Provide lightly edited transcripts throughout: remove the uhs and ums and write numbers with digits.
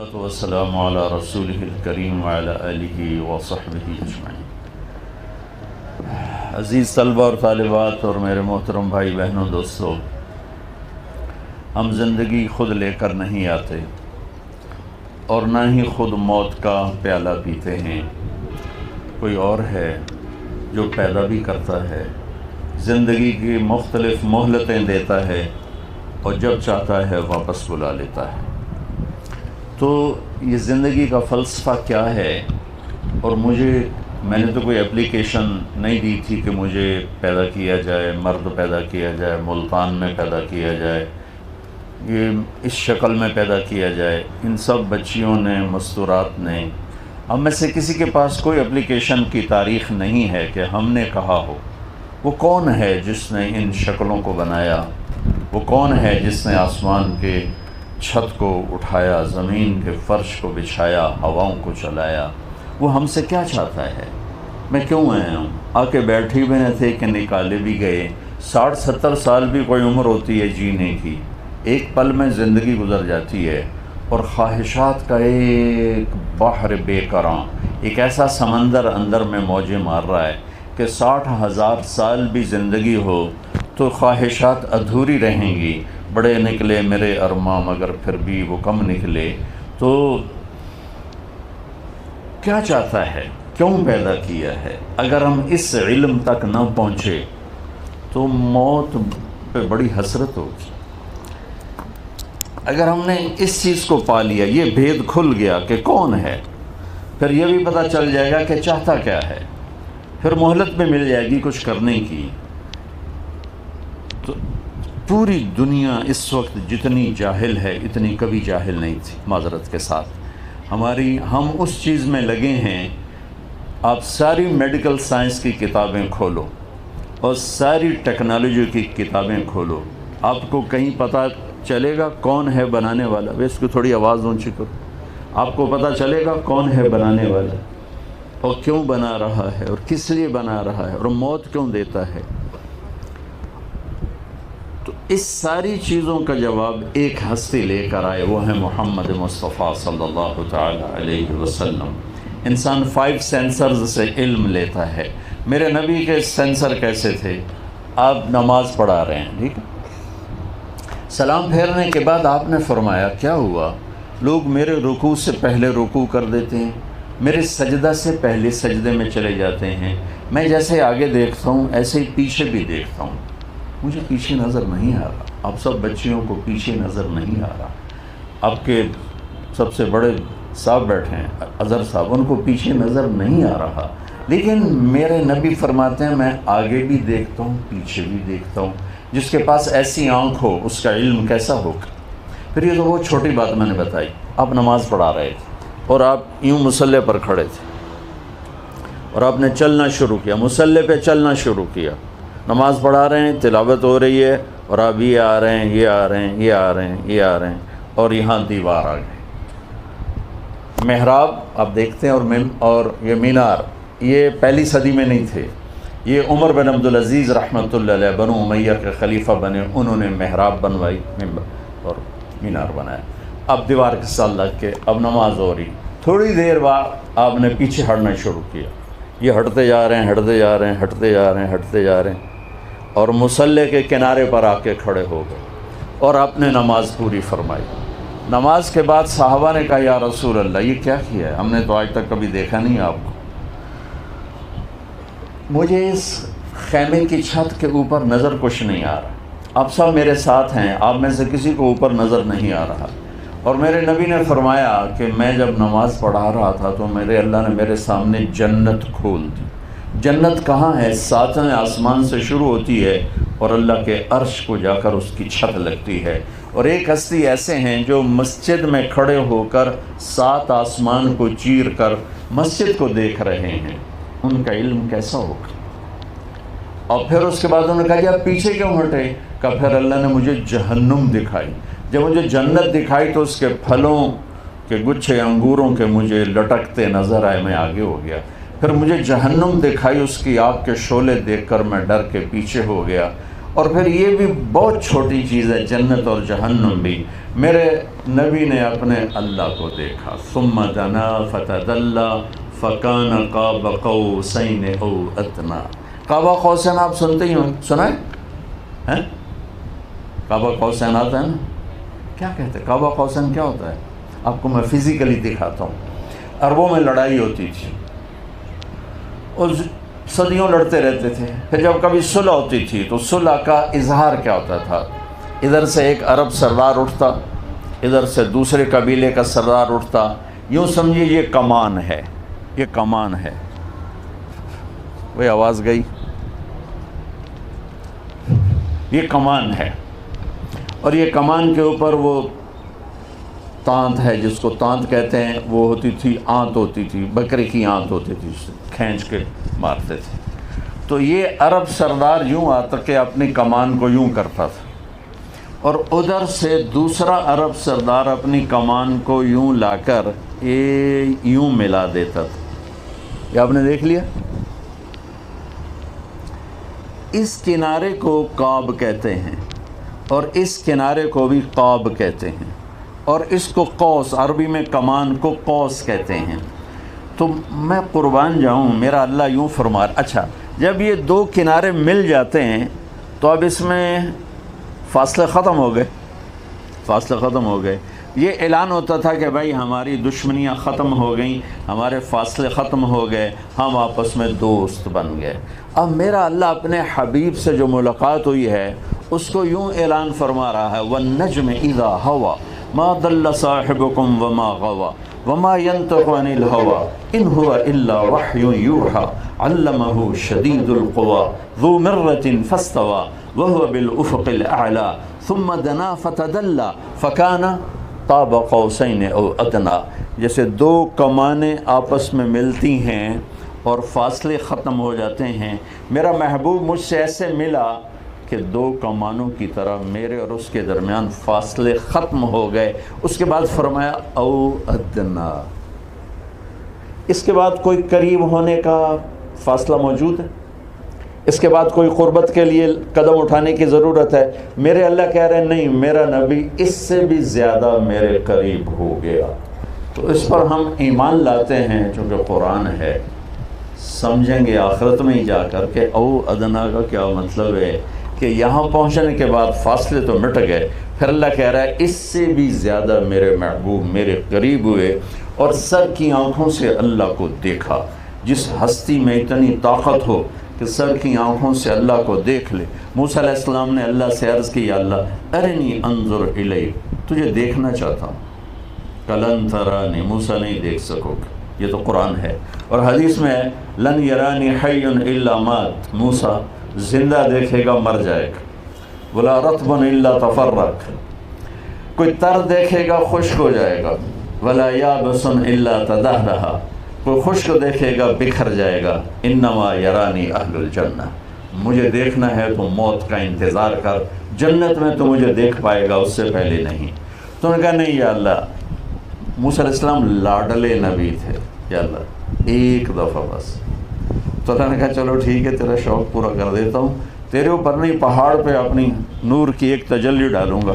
والصلاة والسلام علی رسولہ الکریم وعلی آلہ وصحبہ اجمعین۔ عزیز طلبہ اور طالبات اور میرے محترم بھائی بہنوں دوستو، ہم زندگی خود لے کر نہیں آتے اور نہ ہی خود موت کا پیالہ پیتے ہیں، کوئی اور ہے جو پیدا بھی کرتا ہے، زندگی کی مختلف مہلتیں دیتا ہے اور جب چاہتا ہے واپس بلا لیتا ہے۔ تو یہ زندگی کا فلسفہ کیا ہے؟ اور میں نے تو کوئی اپلیکیشن نہیں دی تھی کہ مجھے پیدا کیا جائے، مرد پیدا کیا جائے، ملتان میں پیدا کیا جائے، یہ اس شکل میں پیدا کیا جائے۔ ان سب بچیوں نے، مستورات نے، ہم میں سے کسی کے پاس کوئی اپلیکیشن کی تاریخ نہیں ہے کہ ہم نے کہا ہو وہ کون ہے جس نے ان شکلوں کو بنایا، وہ کون ہے جس نے آسمان کے چھت کو اٹھایا، زمین کے فرش کو بچھایا، ہواؤں کو چلایا، وہ ہم سے کیا چاہتا ہے؟ میں کیوں آیا ہوں؟ آ کے بیٹھے ہوئے تھے کہ نکالے بھی گئے؟ 60-70 سال بھی کوئی عمر ہوتی ہے جینے کی، ایک پل میں زندگی گزر جاتی ہے، اور خواہشات کا ایک بحر بے کراں، ایک ایسا سمندر اندر میں موجیں مار رہا ہے کہ 60,000 سال بھی زندگی ہو تو خواہشات ادھوری رہیں گی۔ بڑے نکلے میرے ارماں مگر پھر بھی وہ کم نکلے۔ تو کیا چاہتا ہے؟ کیوں پیدا کیا ہے؟ اگر ہم اس علم تک نہ پہنچے تو موت پہ بڑی حسرت ہوگی۔ اگر ہم نے اس چیز کو پا لیا، یہ بھید کھل گیا کہ کون ہے، پھر یہ بھی پتہ چل جائے گا کہ چاہتا کیا ہے، پھر مہلت بھی مل جائے گی کچھ کرنے کی۔ تو پوری دنیا اس وقت جتنی جاہل ہے اتنی کبھی جاہل نہیں تھی، معذرت کے ساتھ۔ ہم اس چیز میں لگے ہیں، آپ ساری میڈیکل سائنس کی کتابیں کھولو اور ساری ٹیکنالوجی کی کتابیں کھولو، آپ کو کہیں پتہ چلے گا کون ہے بنانے والا؟ اس کو تھوڑی آواز اونچی کرو۔ آپ کو پتہ چلے گا کون ہے بنانے والا، اور کیوں بنا رہا ہے، اور کس لیے بنا رہا ہے، اور موت کیوں دیتا ہے۔ تو اس ساری چیزوں کا جواب ایک ہستی لے کر آئے، وہ ہے محمد مصطفیٰ صلی اللہ تعالی علیہ وسلم۔ انسان 5 سینسرز سے علم لیتا ہے۔ میرے نبی کے سینسر کیسے تھے؟ آپ نماز پڑھا رہے ہیں، ٹھیک ہے، سلام پھیرنے کے بعد آپ نے فرمایا کیا ہوا؟ لوگ میرے رکوع سے پہلے رکوع کر دیتے ہیں، میرے سجدہ سے پہلے سجدے میں چلے جاتے ہیں، میں جیسے آگے دیکھتا ہوں ایسے ہی پیچھے بھی دیکھتا ہوں، مجھے پیچھے نظر نہیں آ رہا۔ آپ سب بچیوں کو پیچھے نظر نہیں آ رہا۔ آپ کے سب سے بڑے صاحب بیٹھے ہیں، اظہر صاحب، ان کو پیچھے نظر نہیں آ رہا، لیکن میرے نبی فرماتے ہیں میں آگے بھی دیکھتا ہوں پیچھے بھی دیکھتا ہوں۔ جس کے پاس ایسی آنکھ ہو اس کا علم کیسا ہوگا؟ پھر یہ تو وہ چھوٹی بات میں نے بتائی، آپ نماز پڑھا رہے تھے اور آپ یوں مصلی پر کھڑے تھے اور آپ نے چلنا شروع کیا، مصلی پہ چلنا شروع کیا، نماز پڑھا رہے ہیں، تلاوت ہو رہی ہے، اور آپ یہ آ رہے ہیں، یہ آ رہے ہیں، یہ آ رہے ہیں، یہ آ رہے ہیں، اور یہاں دیوار آ گئی۔ محراب آپ دیکھتے ہیں، اور یہ مینار، یہ پہلی صدی میں نہیں تھے، یہ عمر بن عبدالعزیز رحمۃ اللہ علیہ، بنو امیہ کے خلیفہ بنے، انہوں نے محراب بنوائی اور مینار بنایا۔ اب دیوار کے ساتھ لگ کے اب نماز ہو رہی، تھوڑی دیر بعد آپ نے پیچھے ہٹنا شروع کیا، یہ ہٹتے جا رہے ہیں، ہٹتے جا رہے ہیں، ہٹتے جا رہے ہیں، ہٹتے جا رہے ہیں، اور مصلی کے کنارے پر آ کے کھڑے ہو گئے اور آپ نے نماز پوری فرمائی۔ نماز کے بعد صحابہ نے کہا یا رسول اللہ یہ کیا کیا ہے؟ ہم نے تو آج تک کبھی دیکھا نہیں آپ کو۔ مجھے اس خیمے کی چھت کے اوپر نظر کچھ نہیں آ رہا، آپ سب میرے ساتھ ہیں، آپ میں سے کسی کو اوپر نظر نہیں آ رہا۔ اور میرے نبی نے فرمایا کہ میں جب نماز پڑھا رہا تھا تو اللہ نے میرے سامنے جنت کھول دی۔ جنت کہاں ہے؟ 7ویں آسمان سے شروع ہوتی ہے اور اللہ کے عرش کو جا کر اس کی چھت لگتی ہے، اور ایک ہستی ایسے ہیں جو مسجد میں کھڑے ہو کر 7 آسمان کو چیر کر مسجد کو دیکھ رہے ہیں، ان کا علم کیسا ہوگا؟ اور پھر اس کے بعد انہوں نے کہا کہ آپ پیچھے کیوں ہٹے؟ کہ پھر اللہ نے مجھے جہنم دکھائی، جب مجھے جنت دکھائی تو اس کے پھلوں کے گچھے انگوروں کے مجھے لٹکتے نظر آئے، میں آگے ہو گیا۔ پھر مجھے جہنم دکھائی، اس کی آگ کے شعلے دیکھ کر میں ڈر کے پیچھے ہو گیا۔ اور پھر یہ بھی بہت چھوٹی چیز ہے جنت اور جہنم بھی، میرے نبی نے اپنے اللہ کو دیکھا، ثم دنا فتدلی فکان قاب قوسین او ادنی۔ قاب قوسین آپ سنتے ہی ہوں، سنا ہے؟ قاب قوسین آتا ہے نا، کیا کہتے ہیں قاب قوسین کیا ہوتا ہے؟ آپ کو میں فزیکلی دکھاتا ہوں۔ عربوں میں لڑائی ہوتی تھی اور صدیوں لڑتے رہتے تھے، پھر جب کبھی صلح ہوتی تھی تو صلح کا اظہار کیا ہوتا تھا؟ ادھر سے ایک عرب سردار اٹھتا، ادھر سے دوسرے قبیلے کا سردار اٹھتا، یوں سمجھیے یہ کمان ہے، یہ کمان ہے۔ وہی آواز گئی، یہ کمان ہے، اور یہ کمان کے اوپر وہ تانت ہے جس کو تانت کہتے ہیں، وہ ہوتی تھی، آنت ہوتی تھی، بکرے کی آنت ہوتی تھی، کھینچ کے مارتے تھے۔ تو یہ عرب سردار یوں آتا کہ اپنی کمان کو یوں کرتا تھا، اور ادھر سے دوسرا عرب سردار اپنی کمان کو یوں لا کر یوں ملا دیتا تھا۔ یہ آپ نے دیکھ لیا؟ اس کنارے کو قاب کہتے ہیں اور اس کنارے کو بھی قاب کہتے ہیں، اور اس کو قوس، عربی میں کمان کو قوس کہتے ہیں۔ تو میں قربان جاؤں، میرا اللہ یوں فرما، اچھا جب یہ دو کنارے مل جاتے ہیں تو اب اس میں فاصلے ختم ہو گئے، فاصلے ختم ہو گئے۔ یہ اعلان ہوتا تھا کہ بھائی ہماری دشمنیاں ختم ہو گئیں، ہمارے فاصلے ختم ہو گئے، ہم آپس میں دوست بن گئے۔ اب میرا اللہ اپنے حبیب سے جو ملاقات ہوئی ہے اس کو یوں اعلان فرما رہا ہے، وَالنَّجْمِ إِذَا هَوَى مَا ضَلَّ صَاحِبُكُمْ وَمَا غَوَى وَمَا يَنطِقُ عَنِ الْهَوَى إِنْ هُوَ إِلَّا وَحْيٌ يُوحَى عَلَّمَهُ شَدِيدُ الْقُوَى ذُو مِرَّةٍ فَاسْتَوَى وَهُوَ بِالْأُفُقِ الْأَعْلَى ثُمَّ دَنَا فَتَدَلَّى فَكَانَ قاب قوسین او ادنی۔ جیسے دو کمانیں آپس میں ملتی ہیں اور فاصلے ختم ہو جاتے ہیں، میرا محبوب مجھ سے ایسے ملا کہ دو کمانوں کی طرح میرے اور اس کے درمیان فاصلے ختم ہو گئے۔ اس کے بعد فرمایا او ادنی، اس کے بعد کوئی قریب ہونے کا فاصلہ موجود ہے؟ اس کے بعد کوئی قربت کے لیے قدم اٹھانے کی ضرورت ہے؟ میرے اللہ کہہ رہے ہیں نہیں، میرا نبی اس سے بھی زیادہ میرے قریب ہو گیا۔ تو اس پر ہم ایمان لاتے ہیں، چونکہ قرآن ہے، سمجھیں گے آخرت میں ہی جا کر کہ او ادنا کا کیا مطلب ہے، کہ یہاں پہنچنے کے بعد فاصلے تو مٹ گئے، پھر اللہ کہہ رہا ہے اس سے بھی زیادہ میرے محبوب میرے قریب ہوئے، اور سر کی آنکھوں سے اللہ کو دیکھا۔ جس ہستی میں اتنی طاقت ہو کہ سر کی آنکھوں سے اللہ کو دیکھ لے۔ موسیٰ علیہ السلام نے اللہ سے عرض کی، یا اللہ ارنی انظر الیک، تجھے دیکھنا چاہتا ہوں۔ لن ترانی، موسیٰ نہیں دیکھ سکو گے، یہ تو قرآن ہے۔ اور حدیث میں ہے لن یرانی حی الا مات، موسیٰ زندہ دیکھے گا مر جائے گا۔ ولا رطب الا تفرق، کوئی تر دیکھے گا خشک ہو جائے گا۔ ولا یابس الا تدہرہ، کوئی خشک دیکھے گا بکھر جائے گا۔ انما یرانی اہل الجنہ، مجھے دیکھنا ہے تو موت کا انتظار کر، جنت میں تو مجھے دیکھ پائے گا، اس سے پہلے نہیں۔ تو نے کہا نہیں یا اللہ، موسیٰ علیہ السلام لاڈلے نبی تھے، یا اللہ ایک دفعہ بس۔ تو اللہ نے کہا چلو ٹھیک ہے، تیرا شوق پورا کر دیتا ہوں، تیرے اوپر نہیں پہاڑ پہ اپنی نور کی ایک تجلی ڈالوں گا،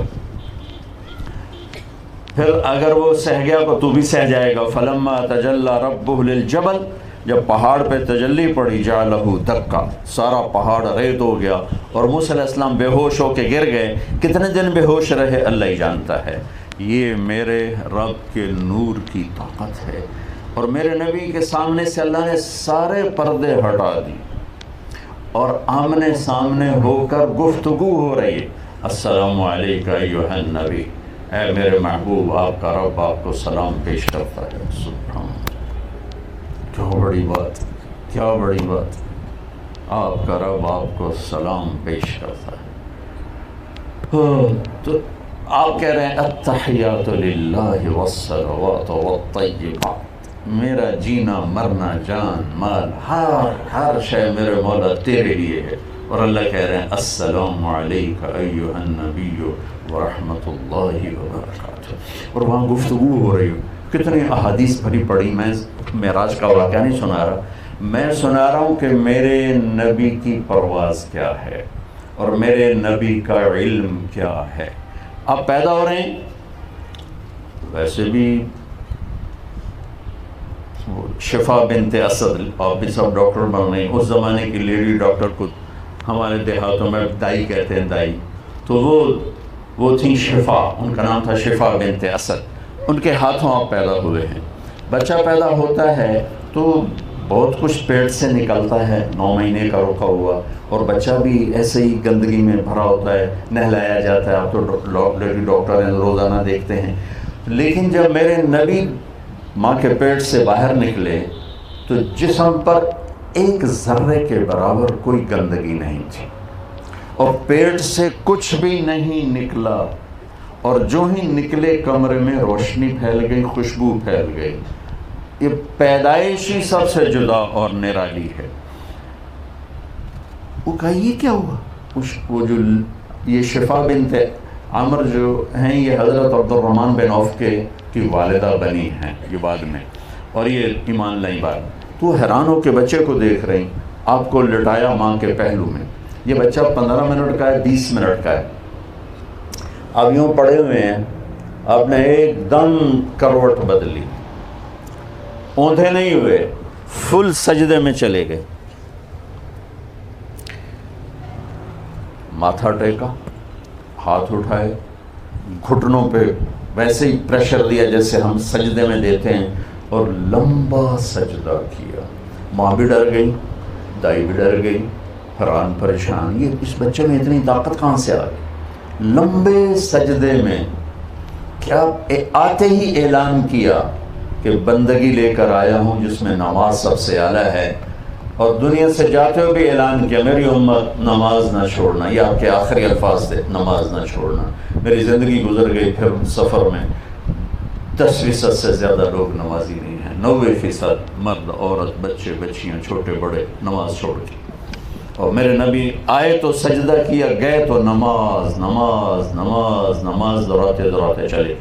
پھر اگر وہ سہ گیا تو بھی سہ جائے گا۔ فلما تجلی ربہ للجبل، جب پہاڑ پہ تجلی پڑی، جعلہ دکا، سارا پہاڑ ریت ہو گیا، اور موسیٰ علیہ السلام بے ہوش ہو کے گر گئے۔ کتنے دن بے ہوش رہے اللہ ہی جانتا ہے۔ یہ میرے رب کے نور کی طاقت ہے، اور میرے نبی کے سامنے سے اللہ نے سارے پردے ہٹا دی، اور آمنے سامنے ہو کر گفتگو ہو رہی ہے۔ السلام علیکہ ایھا النبی، اے میرے محبوب، آپ کا رب آپ کو سلام پیش کرتا ہے۔ سبحان اللہ، کیا بڑی بات، کیا بڑی بات، آپ کا رب آپ کو سلام پیش کرتا ہے۔ تو آپ کہہ رہے ہیں التحیات للہ والصلوات والطیبات، میرا جینا مرنا جان مال ہر شے میرے مولا تیرے لیے ہے۔ اور اللہ کہہ رہے ہیں السلام علیکہ ایھا النبی ورحمۃ اللہ وبرکاتہ، اور وہاں گفتگو ہو رہی ہو۔ کتنی احادیث بھری پڑی، میں معراج کا واقعہ نہیں سنا رہا، میں سنا رہا ہوں کہ میرے نبی کی پرواز کیا ہے اور میرے نبی کا علم کیا ہے۔ آپ پیدا ہو رہے ہیں ویسے بھی شفا بنت اسد، آپ بھی سب ڈاکٹر بن رہے ہیں، اس زمانے کی لیڈی ڈاکٹر کو ہمارے دیہاتوں میں دائی کہتے ہیں، دائی، تو وہ تھیں شفا، ان کا نام تھا شفا بنت اسد، ان کے ہاتھوں آپ پیدا ہوئے ہیں۔ بچہ پیدا ہوتا ہے تو بہت کچھ پیٹ سے نکلتا ہے، 9 مہینے کا رکا ہوا، اور بچہ بھی ایسے ہی گندگی میں بھرا ہوتا ہے، نہلایا جاتا ہے، آپ تو لیڈی ڈاکٹر ہیں روزانہ دیکھتے ہیں۔ لیکن جب میرے نبی ماں کے پیٹ سے باہر نکلے تو جسم پر ایک ذرے کے برابر کوئی گندگی نہیں تھی، اور پیٹ سے کچھ بھی نہیں نکلا، اور جو ہی نکلے کمرے میں روشنی پھیل گئی، خوشبو پھیل گئی۔ یہ پیدائشی سب سے جدا اور نرالی ہے۔ وہ کہا یہ کیا ہوا؟ وہ جو یہ شفا بنت عمر جو ہیں، یہ حضرت عبد الرحمن بن عوف کی والدہ بنی ہیں یہ بعد میں، اور یہ ایمان لائی بات۔ تو حیران ہو کے بچے کو دیکھ رہی، آپ کو لٹایا ماں کے پہلو میں، یہ بچہ 15 منٹ کا ہے، 20 منٹ کا ہے، آپ یوں پڑے ہوئے ہیں، آپ نے ایک دم کروٹ بدلی، اوندھے نہیں ہوئے، فل سجدے میں چلے گئے، ماتھا ٹیکا، ہاتھ اٹھائے، گھٹنوں پہ ویسے ہی پریشر دیا جیسے ہم سجدے میں دیتے ہیں، اور لمبا سجدہ کیا۔ ماں بھی ڈر گئی، دائی بھی ڈر گئی، حیران پریشان، یہ اس بچے میں اتنی طاقت کہاں سے آ گئی؟ لمبے سجدے میں کیا آتے ہی اعلان کیا کہ بندگی لے کر آیا ہوں جس میں نماز سب سے اعلیٰ ہے، اور دنیا سے جاتے ہوئے بھی اعلان کیا میری امت نماز نہ چھوڑنا، یہ آپ کے آخری الفاظ تھے، نماز نہ چھوڑنا۔ میری زندگی گزر گئی، پھر سفر میں 10% سے زیادہ لوگ نمازی نہیں ہیں، 90% مرد عورت بچے بچیاں چھوٹے بڑے نماز چھوڑ کے، اور میرے نبی آئے تو سجدہ کیا، گئے تو نماز نماز نماز نماز دہراتے دہراتے چلے۔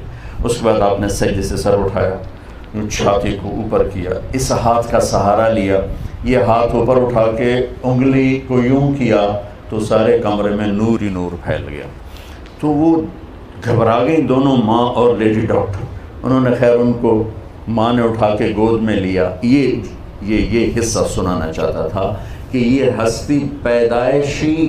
اس کے بعد آپ نے سجدے سے سر اٹھایا، چھاتی کو اوپر کیا، اس ہاتھ کا سہارا لیا، یہ ہاتھ اوپر اٹھا کے انگلی کو یوں کیا تو سارے کمرے میں نور ہی نور پھیل گیا۔ تو وہ گھبرا گئی دونوں، ماں اور لیڈی ڈاکٹر، انہوں نے خیر ان کو ماں نے اٹھا کے گود میں لیا۔ یہ حصہ سنانا چاہتا تھا کہ یہ ہستی پیدائشی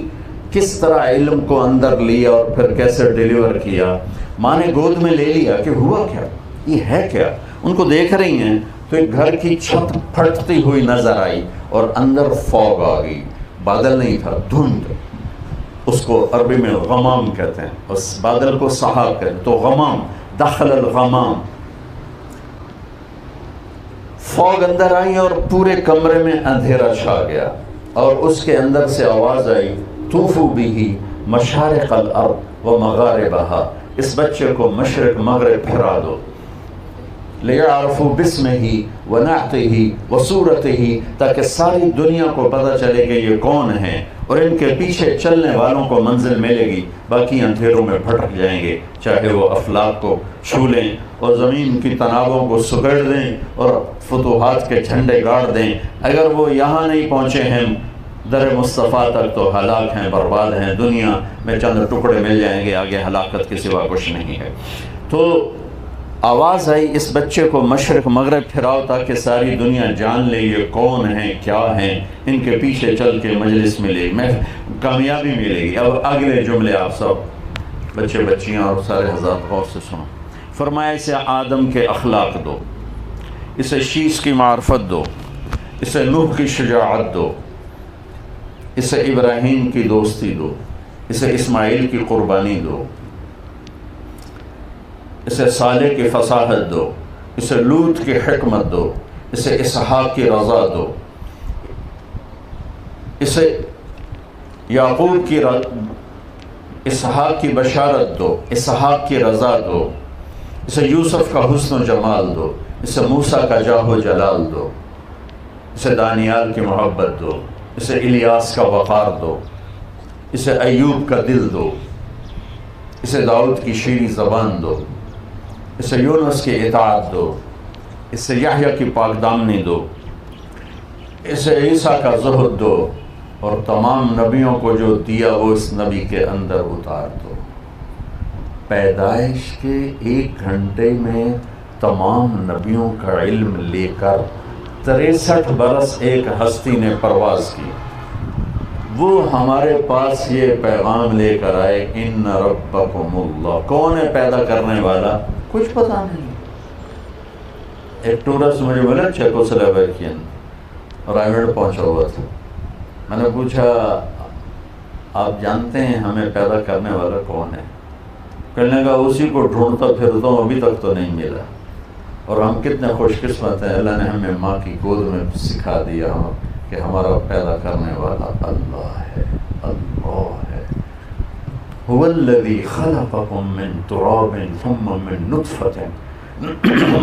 کس طرح علم کو اندر لیا اور پھر کیسے ڈیلیور کیا۔ ماں نے گود میں لے لیا کہ ہوا کیا، یہ ہے کیا؟ ان کو دیکھ رہی ہیں تو ایک گھر کی چھت پھٹتی ہوئی نظر آئی، اور اندر فوگ آ گئی، بادل نہیں تھا، دھند، اس کو عربی میں غمام کہتے ہیں، اس بادل کو سحاب کہتے ہیں، تو غمام، دخل الغمام، فوگ اندر آئی اور پورے کمرے میں اندھیرا چھا گیا، اور اس کے اندر سے آواز آئی طوفوا بہ مشارق الارض و مغاربہا، اس بچے کو مشرق مغرب پھرا دو، لِيَعْرَفُوا بِاسْمِهِ وَنَعْتِهِ وَصُورَتِهِ، تاکہ ساری دنیا کو پتہ چلے کہ یہ کون ہیں، اور ان کے پیچھے چلنے والوں کو منزل ملے گی، باقی اندھیروں میں بھٹک جائیں گے، چاہے وہ افلاک کو چھو لیں اور زمین کی تنابوں کو سکڑ دیں اور فتوحات کے جھنڈے گاڑ دیں، اگر وہ یہاں نہیں پہنچے ہیں در مصطفیٰ تک تو ہلاک ہیں، برباد ہیں، دنیا میں چند ٹکڑے مل جائیں گے، آگے ہلاکت کے سوا کچھ نہیں ہے۔ تو آواز آئی اس بچے کو مشرق مغرب پھراؤ تاکہ ساری دنیا جان لے یہ کون ہیں، کیا ہیں، ان کے پیچھے چل کے مجلس ملے، میں کامیابی ملے گی۔ اب اگلے جملے آپ سب بچے بچیاں اور سارے حضرات غور سے سنو۔ فرمایا اسے آدم کے اخلاق دو، اسے شیش کی معرفت دو، اسے نوح کی شجاعت دو، اسے ابراہیم کی دوستی دو، اسے اسماعیل کی قربانی دو، اسے صالح کی فصاحت دو، اسے لوط کی حکمت دو، اسے اسحاق کی رضا دو، اسے یعقوب کی اسحاق کی بشارت دو، اسحاق کی رضا دو، اسے یوسف کا حسن و جمال دو، اسے موسیٰ کا جاہ و جلال دو، اسے دانیال کی محبت دو، اسے الیاس کا وقار دو، اسے ایوب کا دل دو، اسے داؤد کی شیریں زبان دو، اسے یونس کی اطاعت دو، اسے یحییٰ کی پاک دامنی دو، اسے عیسیٰ کا زہد دو، اور تمام نبیوں کو جو دیا وہ اس نبی کے اندر اتار دو۔ پیدائش کے 1 گھنٹے میں تمام نبیوں کا علم لے کر 63 برس ایک ہستی نے پرواز کی، وہ ہمارے پاس یہ پیغام لے کر آئے، ان ربکم اللہ۔ کون ہے پیدا کرنے والا؟ کچھ پتہ نہیں۔ ایک ٹورسٹ مجھے بولا چیکوسلوواکین اور آئرلینڈ پہنچا ہوا تھا، میں نے پوچھا آپ جانتے ہیں ہمیں پیدا کرنے والا کون ہے؟ کہنے لگا اسی کو ڈھونڈتا پھرتا ہوں، ابھی تک تو نہیں ملا۔ اور ہم کتنے خوش قسمت ہیں، اللہ نے ہمیں ماں کی گود میں سکھا دیا کہ ہمارا پیدا کرنے والا اللہ ہے، اللہ ہے۔ هو الذی خلقکم من تراب ثم من نطفۃ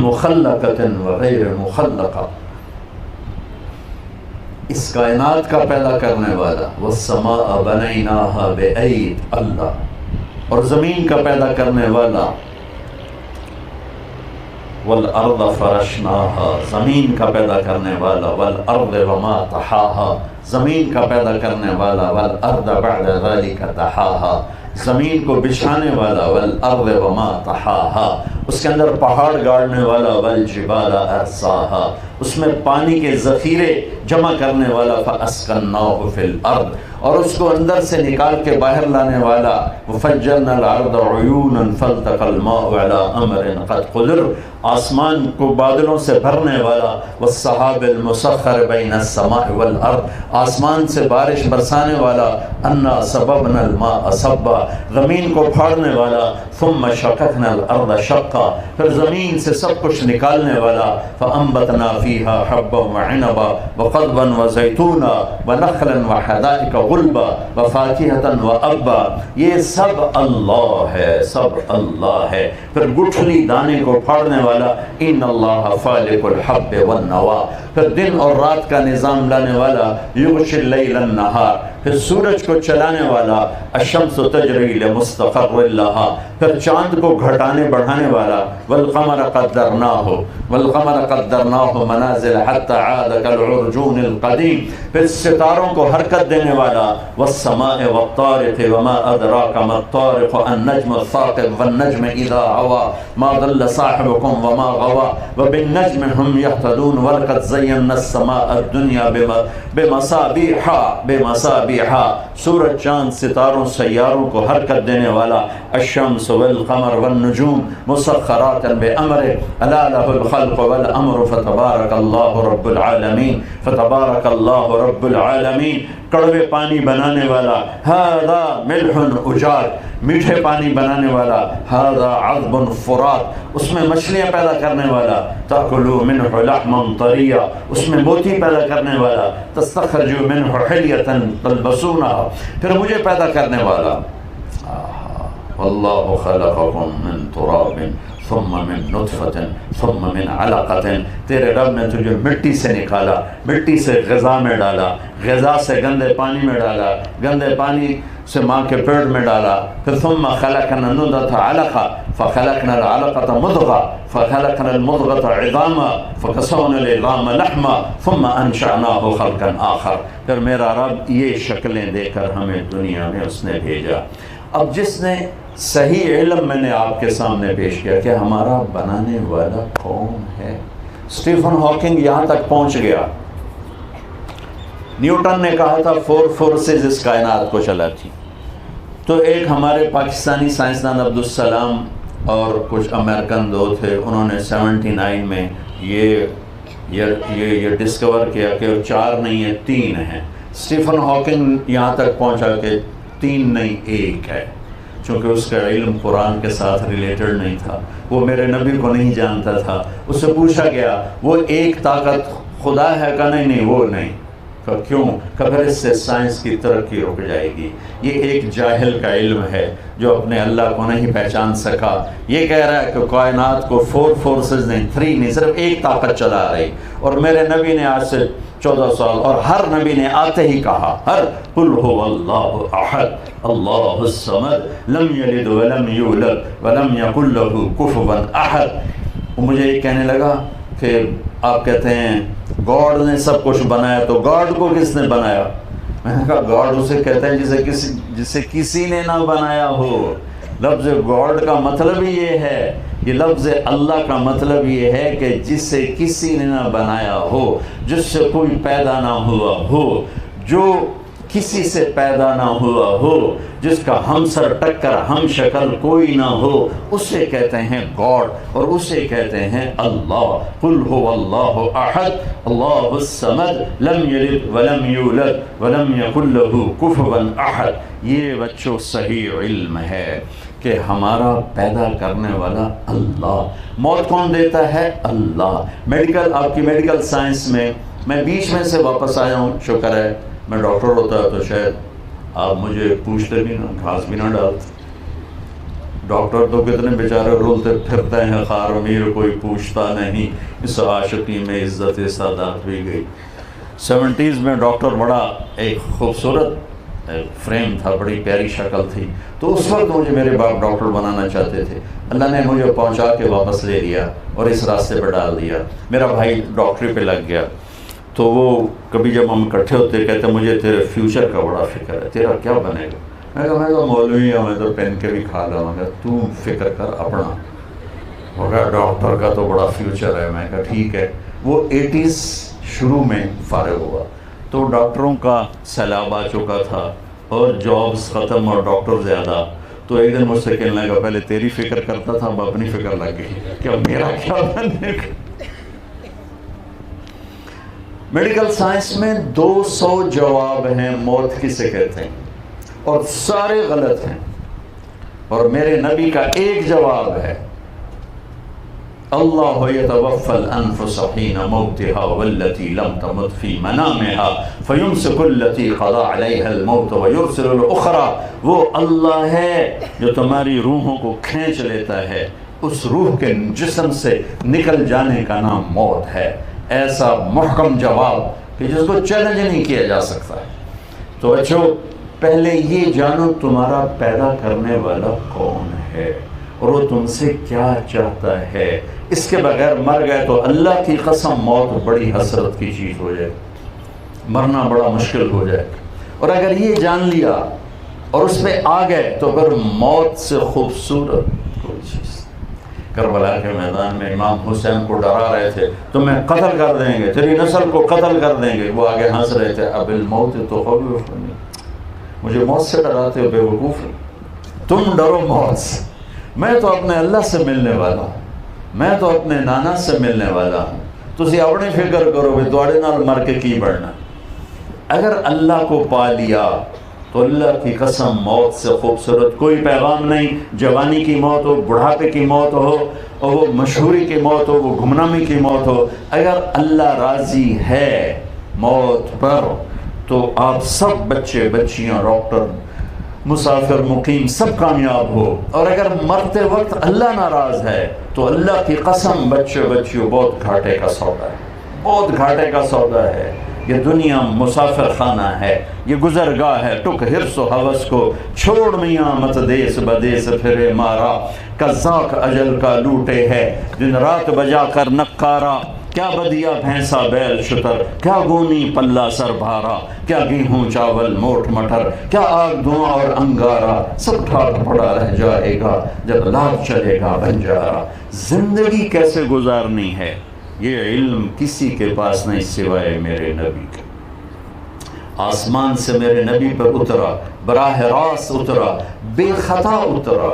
مخلقۃ وغیر مخلقہ، اس کائنات کا پیدا کرنے والا۔ والسماء بنیناہا بأید، اللہ، اور زمین کا پیدا کرنے والا۔ والارض فرشناہا، زمین کا پیدا کرنے والا۔ والارض وما طحاہا، زمین کا پیدا کرنے والا۔ والارض بعد ذلک دحاہا، زمین کو بچھانے والا۔ والارض وما طحاہا، اس کے اندر پہاڑ گاڑنے والا۔ والجبال ارساہا، اس میں پانی کے ذخیرے جمع کرنے والا۔ فاسکناہ فی الارض، اور اس کو اندر سے نکال کے باہر لانے والا۔ وفجرنا الارض عیونا فالتقى الماء على امر قد قدر، آسمان کو بادلوں سے بھرنے والا۔ والسحاب المسخر بین السماء والارض، آسمان سے بارش برسانے والا۔ انا صببنا الماء صبا، زمین کو پھاڑنے والا۔ ثم شققنا الارض شقا، پھر زمین سے سب کچھ نکالنے والا۔ فانبتنا فیہا حبا وعنبا وقضبا وزیتونا ونخلا وحدائق غلبا وفاکہتا وابا، یہ سب اللہ ہے، سب اللہ ہے۔ پھر گٹھلی دانے کو پھاڑنے والا۔ ان اللہ فالق الحب والنوا، پھر دن اور رات کا نظام لانے والا۔ یغشی اللیل النہار، پھر سورج کو چلانے والا۔ الشمس تجری لمستقر لہا، پھر چاند کو گھٹانے بڑھانے والا۔ والقمر قدرناہ منازل حتی عاد کالعرجون القدیم، پھر ستاروں کو حرکت دینے والا۔ والسماء والطارق وما ادراک ما الطارق النجم الثاقب والنجم اذا ہوا ما ضل صاحبکم وما غوا وبالنجم هم يهتدون ولقد زینا السماء الدنیا بمصابیح، سورج چاند ستاروں سیاروں کو حرکت دینے والا۔ الشمس والقمر والنجوم مسخرات بأمره الا له الخلق والامر فتبارک اللہ رب العالمین، فتبارک اللہ رب العالمین۔ کڑوے پانی بنانے والا۔ ھذا ملح اجاج، میٹھے پانی بنانے والا۔ ھذا عذب فرات، اس میں مچھلیاں پیدا کرنے والا۔ تاکلوا منہ لحما طریا، اس میں موتی پیدا کرنے والا۔ تستخرجوا منہ حلیۃ تلبسونها، پھر مجھے پیدا کرنے والا۔ واللہ خلقکم من تراب ثم من نطفۃ ثم من علقۃ، تیرے رب نے تجھے مٹی سے نکالا، مٹی سے غذا میں ڈالا، غذا سے گندے پانی میں ڈالا، گندے پانی سے ماں کے پیٹ میں ڈالا۔ پھر ثم خلقنا النطفۃ علقہ فخلقنا العلقۃ مضغہ فخلقنا المضغۃ عظاما فکسونا العظام لحما ثم انشأناہ خلقا آخر، پھر میرا رب یہ شکلیں دے کر ہمیں دنیا میں اس نے بھیجا۔ اب جس نے صحیح علم میں نے آپ کے سامنے پیش کیا کہ ہمارا بنانے والا کون ہے۔ اسٹیفن ہاکنگ یہاں تک پہنچ گیا۔ نیوٹن نے کہا تھا 4 فورسز اس کائنات کو چلاتی، تو ایک ہمارے پاکستانی سائنسدان عبدالسلام اور کچھ امریکن دو تھے، انہوں نے 79 میں یہ ڈسکور کیا کہ 4 نہیں ہے 3 ہیں۔ اسٹیفن ہاکنگ یہاں تک پہنچا کہ 3 نہیں 1 ہے، چونکہ اس کا علم قرآن کے ساتھ ریلیٹڈ نہیں تھا، وہ میرے نبی کو نہیں جانتا تھا۔ اس سے پوچھا گیا وہ ایک طاقت خدا ہے؟ کہ نہیں وہ نہیں۔ کہ کیوں؟ کہ پھر اس سے سائنس کی ترقی رک جائے گی، یہ ایک جاہل کا علم ہے جو اپنے اللہ کو نہیں پہچان سکا۔ یہ کہہ رہا ہے کہ کائنات کو 4 فورسز نہیں 3 نہیں صرف ایک طاقت چلا رہی، اور میرے نبی نے آج سے 14 سال اور ہر نبی نے آتے ہی کہا، ہر قل هو اللہ احد اللہ الصمد لم یلد ولم یولد ولم یکن له کفوا احد۔ مجھے یہ کہنے لگا کہ آپ کہتے ہیں گاڈ نے سب کچھ بنایا، تو گاڈ کو کس نے بنایا؟ میں نے کہا گاڈ اسے کہتے ہیں جسے کسی نے نہ بنایا ہو۔ لفظ گاڈ کا مطلب ہی یہ ہے، یہ لفظ اللہ کا مطلب یہ ہے کہ جس سے کسی نے نہ بنایا ہو، جس سے کوئی پیدا نہ ہوا ہو، جو کسی سے پیدا نہ ہوا ہو، جس کا ہم سر ٹکر ہم شکل کوئی نہ ہو، اسے کہتے ہیں گاڈ، اور اسے کہتے ہیں اللہ۔ قل هو اللہ احد اللہ الصمد لم یلد ولم یولد ولم یکن له کفوا احد۔ یہ بچوں صحیح علم ہے کہ ہمارا پیدا کرنے والا اللہ۔ موت کون دیتا ہے؟ اللہ۔ میڈیکل، آپ کی میڈیکل سائنس میں بیچ میں سے واپس آیا ہوں، شکر ہے میں ڈاکٹر ہوتا تو شاید آپ مجھے پوچھتے بھی نہ، گھاس بھی نہ ڈالتے۔ ڈاکٹر تو کتنے بیچارے رولتے پھرتے ہیں، خار میر کوئی پوچھتا نہیں، اس عاشقی میں عزت سادات بھی گئی۔ 70s میں ڈاکٹر بڑا ایک خوبصورت فریم تھا، بڑی پیاری شکل تھی، تو اس وقت مجھے میرے باپ ڈاکٹر بنانا چاہتے تھے۔ اللہ نے مجھے پہنچا کے واپس لے لیا اور اس راستے پہ ڈال دیا۔ میرا بھائی ڈاکٹری پہ لگ گیا، تو وہ کبھی جب ہم اکٹھے ہوتے کہتے مجھے تیرے فیوچر کا بڑا فکر ہے، تیرا کیا بنے گا؟ میں کہا میں تو مولوی ہوں، میں تو پہن کے بھی کھا رہا ہوں، تو فکر کر اپنا۔ وہ کہا ڈاکٹر کا تو بڑا فیوچر ہے۔ میں کہا ٹھیک ہے۔ وہ 80s شروع میں فارغ ہوا تو ڈاکٹروں کا سیلاب آ چکا تھا اور جابس ختم اور ڈاکٹر زیادہ، تو ایک دن مجھ سے کہنے لگا پہلے تیری فکر کرتا تھا، اب اپنی فکر لگ گئی کہ اب میرا کیا بنے گا۔ میڈیکل سائنس میں 200 جواب ہیں موت کسے کہتے ہیں، اور سارے غلط ہیں، اور میرے نبی کا ایک جواب ہے، اللہ یتوفی الانفس حین موتها والتی لم تمت فی منامها فیمسک التی قضى علیها الموت ویرسل الاخرى۔ وہ اللہ ہے جو تمہاری روحوں کو کھینچ لیتا ہے، اس روح کے جسم سے نکل جانے کا نام موت ہے۔ ایسا محکم جواب کہ جس کو چیلنج نہیں کیا جا سکتا ہے۔ تو بچوں پہلے یہ جانو تمہارا پیدا کرنے والا کون ہے اور وہ تم سے کیا چاہتا ہے۔ اس کے بغیر مر گئے تو اللہ کی قسم موت بڑی حسرت کی چیز ہو جائے، مرنا بڑا مشکل ہو جائے۔ اور اگر یہ جان لیا اور اس پہ آ گئے تو پھر موت سے خوبصورت کوئی چیز۔ کربلا کے میدان میں امام حسین کو ڈرا رہے تھے، تمہیں قتل کر دیں گے، تیری نسل کو قتل کر دیں گے، وہ آگے ہنس رہے تھے، اب الموت تخوفنی، مجھے موت سے ڈراتے ہو بے وقوف، تم ڈرو موت سے، میں تو اپنے اللہ سے ملنے والا ہوں، میں تو اپنے نانا سے ملنے والا ہوں، تسی اپنی فکر کرو بھی تواڈے نال مر کے کی بڑھنا۔ اگر اللہ کو پا لیا تو اللہ کی قسم موت سے خوبصورت کوئی پیغام نہیں۔ جوانی کی موت ہو، بڑھاپے کی موت ہو، اور وہ مشہوری کی موت ہو، وہ گمنامی کی موت ہو، اگر اللہ راضی ہے موت پر تو آپ سب بچے بچیاں، ڈاکٹر، مسافر، مقیم سب کامیاب ہو۔ اور اگر مرتے وقت اللہ ناراض ہے تو اللہ کی قسم بچے بچیوں بہت گھاٹے کا سودا ہے، بہت گھاٹے کا سودا ہے۔ یہ دنیا مسافر خانہ ہے، یہ گزرگاہ ہے، ٹک حرص و حوث کو چھوڑ میاں مت دیس بدیس پھرے مارا، قزاق اجل کا لوٹے ہے دن رات بجا کر نقارا، کیا بدیا بھینسا بیل شتر، کیا گونی پلہ سر بھارا، کیا گیہوں چاول موٹ مٹر، کیا آگ دھواں اور انگارا، سب ٹھاٹ پڑا رہ جائے گا جب لاد چلے گا بنجارا۔ زندگی کیسے گزارنی ہے یہ علم کسی کے پاس نہیں سوائے میرے نبی کے۔ آسمان سے میرے نبی پر اترا، براہ راست اترا، بے خطا اترا۔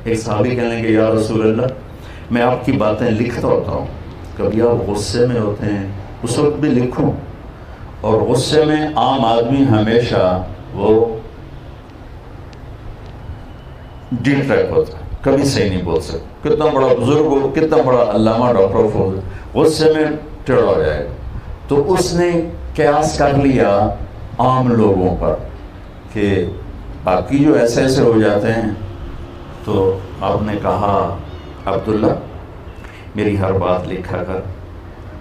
ایک صحابی کہنے کہ یا رسول اللہ میں آپ کی باتیں لکھتا ہوتا ہوں، کبھی آپ غصے میں ہوتے ہیں اس وقت بھی لکھوں، اور غصے میں عام آدمی ہمیشہ وہ ڈی ٹریک ہوتا ہے، کبھی صحیح نہیں بول سکتا، کتنا بڑا بزرگ ہو، کتنا بڑا علامہ ڈاکٹر ہو، غصے میں ٹیڑھا ہو جائے گا۔ تو اس نے قیاس کر لیا عام لوگوں پر کہ باقی جو ایسے ایسے ہو جاتے ہیں، تو آپ نے کہا عبداللہ میری ہر بات لکھا کر،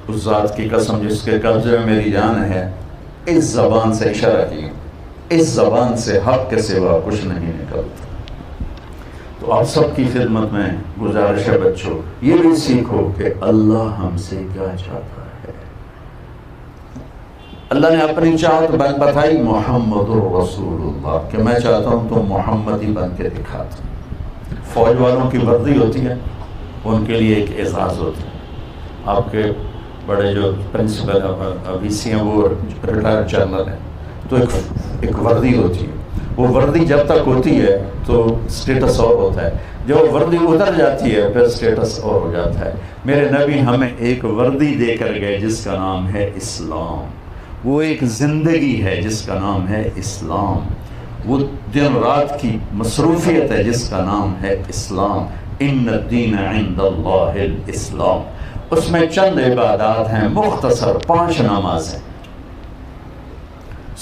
اس ذات کی قسم جس کے قبضے میں میری جان ہے، اس زبان سے اشارہ کیا، اس زبان سے حق کے سوا کچھ نہیں نکلتا۔ تو آپ سب کی خدمت میں گزارش ہے بچوں، یہ بھی سیکھو کہ اللہ ہم سے کیا چاہتا ہے۔ اللہ نے اپنی چاہت بتائی محمد الرسول اللہ، کہ میں چاہتا ہوں تم محمد ہی بن کے دکھاتا۔ فوج والوں کی وردی ہوتی ہے، ان کے لیے ایک اعزاز ہوتا ہے. آپ کے بڑے جو پرنسپل ابھی سی ہیں وہ ریٹائرڈ جنرل ہیں، تو ایک وردی ہوتی ہے. وہ وردی جب تک ہوتی ہے تو اسٹیٹس اور ہوتا ہے، جب وردی اتر جاتی ہے پھر اسٹیٹس اور ہو جاتا ہے. میرے نبی ہمیں ایک وردی دے کر گئے جس کا نام ہے اسلام. وہ ایک زندگی ہے جس کا نام ہے اسلام. وہ دن رات کی مصروفیت ہے جس کا نام ہے اسلام. ان الدین عند اللہ الاسلام. اس میں چند عبادات ہیں مختصر، 5 نمازیں،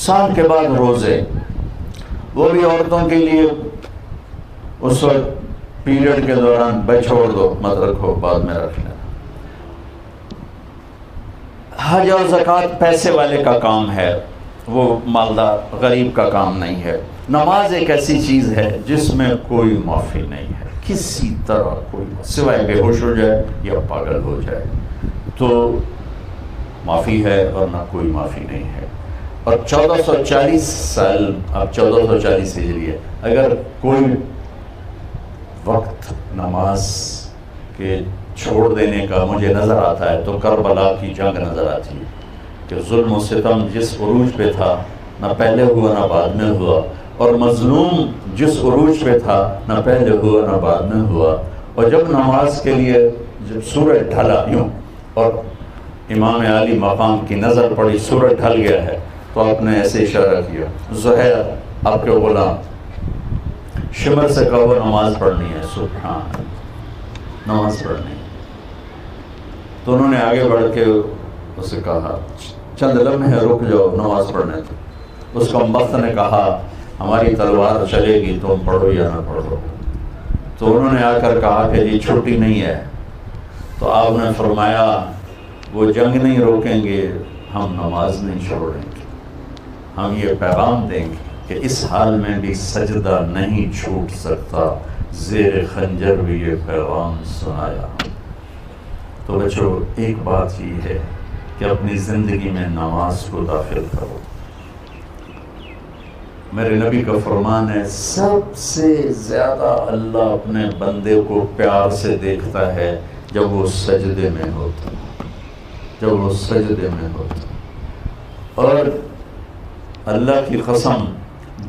سال کے بعد روزے، وہ بھی عورتوں کے لیے اس وقت پیریڈ کے دوران بھائی چھوڑ دو، مت رکھو، بعد میں رکھ لینا. حج اور زکوٰۃ پیسے والے کا کام ہے، وہ مالدار غریب کا کام نہیں ہے. نماز ایک ایسی چیز ہے جس میں کوئی معافی نہیں ہے کسی طرح، کوئی سوائے بے ہوش ہو جائے یا پاگل ہو جائے تو معافی ہے، اور نہ کوئی معافی نہیں ہے. اور 1440 سال، اب 1440 ہجری ہے، اگر کوئی وقت نماز کے چھوڑ دینے کا مجھے نظر آتا ہے تو کربلا کی جنگ نظر آتی ہے کہ ظلم و ستم جس عروج پہ تھا نہ پہلے ہوا نہ بعد میں ہوا، اور مظلوم جس عروج پہ تھا نہ پہلے ہوا نہ بعد میں ہوا. اور جب نماز کے لیے جب سورج ڈھلا یوں اور امام عالی مقام کی نظر پڑی، سورج ڈھل گیا ہے، تو آپ نے ایسے اشارہ کیا، زہیر آپ کے غلام، شمر سے کہا وہ نماز پڑھنی ہے. سبحان، نماز پڑھنی ہے. تو انہوں نے آگے بڑھ کے اسے کہا چند لمحے رک جاؤ، نماز پڑھنے تھے. اس کمبخت نے کہا ہماری تلوار چلے گی، تم پڑھو یا نہ پڑھو. تو انہوں نے آ کر کہا کہ جی چھٹی نہیں ہے. تو آپ نے فرمایا وہ جنگ نہیں روکیں گے، ہم نماز نہیں چھوڑیں گے. ہم یہ پیغام دیں گے کہ اس حال میں بھی سجدہ نہیں چھوٹ سکتا، زیر خنجر بھی یہ پیغام سنایا. تو بچوں ایک بات یہ ہے کہ اپنی زندگی میں نماز کو داخل کرو. میرے نبی کا فرمان ہے سب سے زیادہ اللہ اپنے بندے کو پیار سے دیکھتا ہے جب وہ سجدے میں ہوتا، جب وہ سجدے میں ہوتا. اور اللہ کی قسم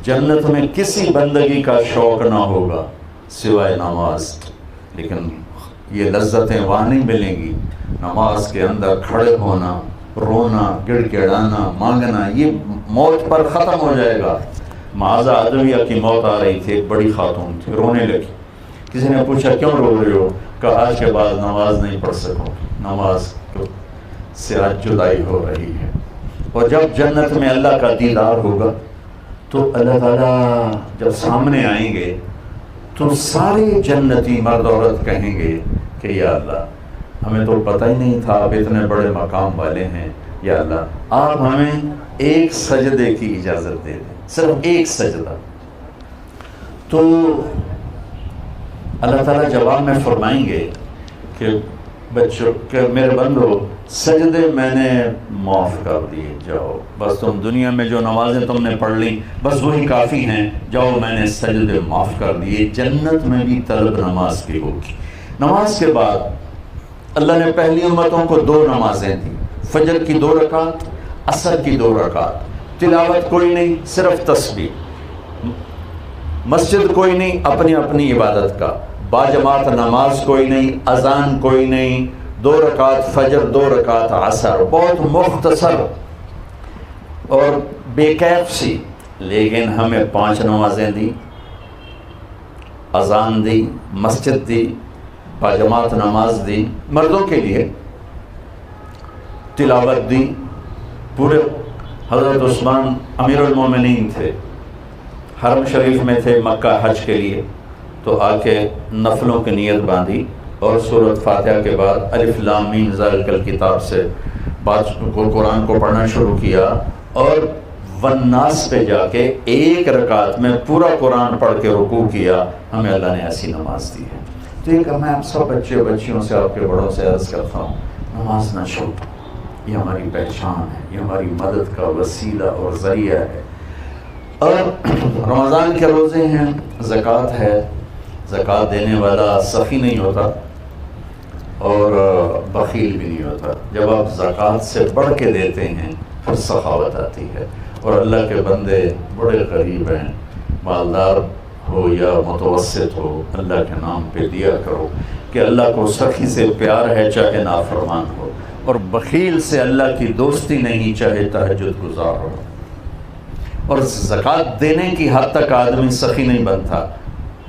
جنت میں کسی بندگی کا شوق نہ ہوگا سوائے نماز، لیکن یہ لذتیں وہاں نہیں ملیں گی. نماز کے اندر کھڑے ہونا، رونا، گڑ گڑانا، مانگنا، یہ موت پر ختم ہو جائے گا. معاذ عدویہ کی موت آ رہی تھی، ایک بڑی خاتون تھی، رونے لگی. کسی نے پوچھا کیوں رو رہے ہو؟ کہا آج کے بعد نماز نہیں پڑھ سکوں، نماز سے آج جدائی ہو رہی ہے. اور جب جنت میں اللہ کا دیدار ہوگا تو اللہ تعالیٰ جب سامنے آئیں گے تو سارے جنتی مرد عورت کہیں گے کہ یا اللہ ہمیں تو پتہ ہی نہیں تھا آپ اتنے بڑے مقام والے ہیں. یا اللہ آپ ہمیں ایک سجدے کی اجازت دے دیں، صرف ایک سجدہ. تو اللہ تعالیٰ جواب میں فرمائیں گے کہ بچوں کہ میرے بندو سجدے میں نے معاف کر دیے، جاؤ بس تم دنیا میں جو نمازیں تم نے پڑھ لی بس وہی کافی ہیں، جاؤ میں نے سجدے معاف کر دیے. جنت میں بھی طلب نماز کی ہوگی. نماز کے بعد اللہ نے پہلی امتوں کو 2 نمازیں دیں، فجر کی 2 رکعت، عصر کی 2 رکعت. تلاوت کوئی نہیں، صرف تسبیح. مسجد کوئی نہیں، اپنی اپنی عبادت کا. باجماعت نماز کوئی نہیں، اذان کوئی نہیں. 2 رکعت فجر، 2 رکعت عصر، بہت مختصر اور بے کیف سی. لیکن ہمیں 5 نمازیں دی، اذان دی، مسجد دی، باجماعت نماز دی مردوں کے لیے، تلاوت دی. پورے حضرت عثمان امیر المومنین تھے، حرم شریف میں تھے مکہ حج کے لیے، تو آ کے نفلوں کی نیت باندھی اور سورۃ فاتحہ کے بعد الف لام میم ذالک الکتاب سے بات کو قرآن کو پڑھنا شروع کیا. اور والناس پہ جا کے 1 رکعت میں پورا قرآن پڑھ کے رکوع کیا. ہمیں اللہ نے ایسی نماز دی ہے. تو ایک میں آپ سب بچے بچیوں سے، آپ کے بڑوں سے عرض کرتا ہوں، نماز نہ چھوڑو. یہ ہماری پہچان ہے، یہ ہماری مدد کا وسیلہ اور ذریعہ ہے. اور رمضان کے روزے ہیں، زکوٰۃ ہے، زکوٰۃ دینے والا سخی نہیں ہوتا اور بخیل بھی نہیں ہوتا. جب آپ زکوٰۃ سے بڑھ کے دیتے ہیں پھر سخاوت آتی ہے. اور اللہ کے بندے بڑے غریب ہیں، مالدار ہو یا متوسط ہو، اللہ کے نام پہ دیا کرو کہ اللہ کو سخی سے پیار ہے چاہے نافرمان ہو، اور بخیل سے اللہ کی دوستی نہیں چاہے تہجد گزار ہو. اور زکوٰۃ دینے کی حد تک آدمی سخی نہیں بنتا،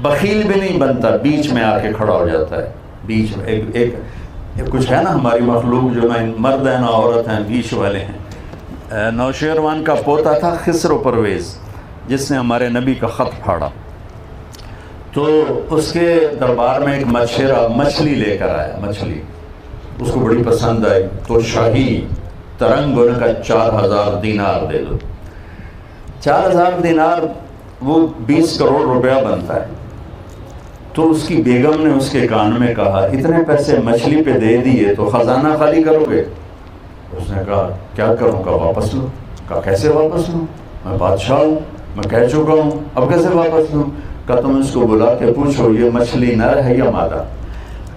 بخیل بھی نہیں بنتا، بیچ میں آ کے کھڑا ہو جاتا ہے. بیچ میں ایک کچھ ہے نا ہماری مخلوق جو میں مرد ہیں نہ عورت ہیں، بیچ والے ہیں. نوشیروان کا پوتا تھا خسرو پرویز، جس نے ہمارے نبی کا خط پھاڑا. تو اس کے دربار میں ایک مچھیرا مچھلی لے کر آیا. مچھلی اس کو بڑی پسند آئی تو شاہی ترنگ ان کا 4000 دینار دے دو. 4000 دینار وہ 20 کروڑ روپیہ بنتا ہے. تو اس کی بیگم نے اس کے کان میں کہا اتنے پیسے مچھلی پہ دے دیے تو خزانہ خالی کرو گے؟ اس نے کہا کیا کروں گا، واپس لو. کہا کیسے واپس لوں، میں بادشاہ ہوں، میں کہہ چکا ہوں، اب کیسے واپس لوں؟ کہا تم اس کو بلا کے پوچھو یہ مچھلی نر ہے یا مادہ.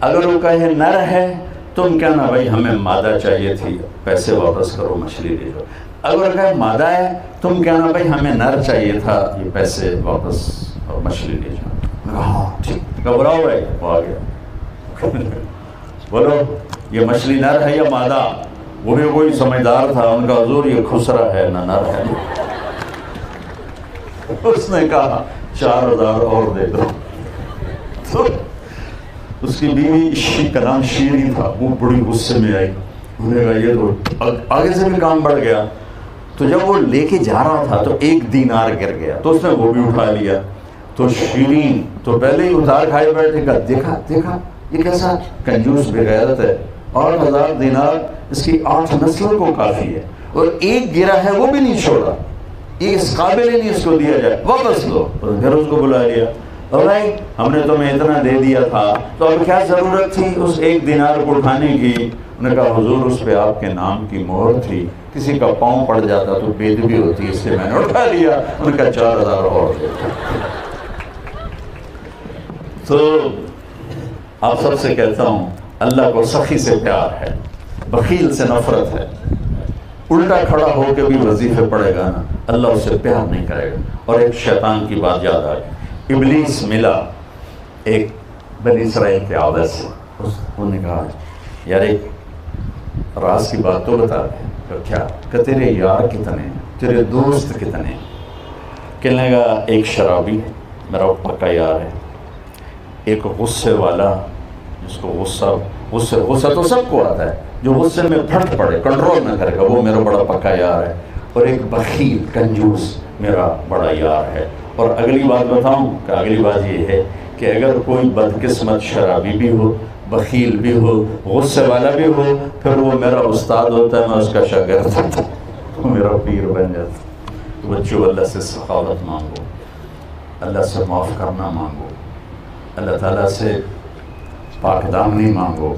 اگر وہ کہے نر ہے تم کہنا بھائی ہمیں مادہ چاہیے تھی، پیسے واپس کرو، مچھلی لے جاؤ. اگر کہے مادہ ہے تم کہنا بھائی ہمیں نر چاہیے تھا، یہ پیسے واپس اور مچھلی لے جاؤ. ہاں ٹھیک، گھبراؤ بھائی، وہ آ گیا. بولو یہ مچھلی نر ہے یا مادہ؟ وہ بھی کوئی سمجھدار تھا، ان کا حضور یہ خسرا ہے نہ نر ہے. اس نے کہا 4000 اور دے دو. تو اس کی بیوی کا نام شیریں تھا، وہ بڑی غصے میں آئی. انہوں نے کہا یہ تو آگے سے بھی کام بڑھ گیا. تو جب وہ لے کے جا رہا تھا تو 1 دینار گر گیا، تو اس نے وہ بھی اٹھا لیا. تو شیریں تو پہلے ہی اتار کھائے بیٹھے، کہا دیکھا دیکھا یہ کیسا کنجوس بغیرت ہے، 8000 دینار اس کی 8 نسلوں کو کافی ہے، اور ایک گرا ہے وہ بھی نہیں چھوڑا، یہ اس قابل ہی نہیں اس کو دیا جائے، واپس لو. پھر اس کو بلا لیا، اور بھائی ہم نے تمہیں اتنا دے دیا تھا تو اب کیا ضرورت تھی اس 1 دینار کو اٹھانے کی؟ انہوں نے کہا حضور اس پہ آپ کے نام کی مہر تھی، کسی کا پاؤں پڑ جاتا تو بے ادبی ہوتی، اس سے میں نے اٹھا لیا. انہوں نے کہا 4000 اور دے. تو آپ سب سے کہتا ہوں اللہ کو سخی سے پیار ہے، بخیل سے نفرت ہے. الٹا کھڑا ہو کے بھی وظیفے پڑے گا نا، اللہ اس سے پیار نہیں کرے گا. اور ایک شیطان کی بات یاد آ گئی. ابلیس ملا ایک بنی اسرائیل کے عادت سے، انہوں نے کہا یار ایک راز کی بات تو بتا دے. کیا؟ کہ تیرے یار کتنے ہیں، تیرے دوست کتنے ہیں؟ کہنے لگا ایک شرابی میرا پکا یار ہے، ایک غصے والا جس کو غصہ تو سب کو آتا ہے، جو غصے میں پھٹ پڑے کنٹرول نہ کرے گا، وہ میرا بڑا پکا یار ہے. اور ایک بخیل کنجوس میرا بڑا یار ہے. اور اگلی بات بتاؤں کہ اگلی بات یہ ہے کہ اگر کوئی بدقسمت شرابی بھی ہو، بخیل بھی ہو، غصے والا بھی ہو، پھر وہ میرا استاد ہوتا ہے، میں اس کا شاگرد ہوتا ہوں، وہ میرا پیر بن جاتا. بچوں اللہ سے سخاوت مانگو، اللہ سے معاف کرنا مانگو، اللہ تعالیٰ سے پاک دامنی مانگو،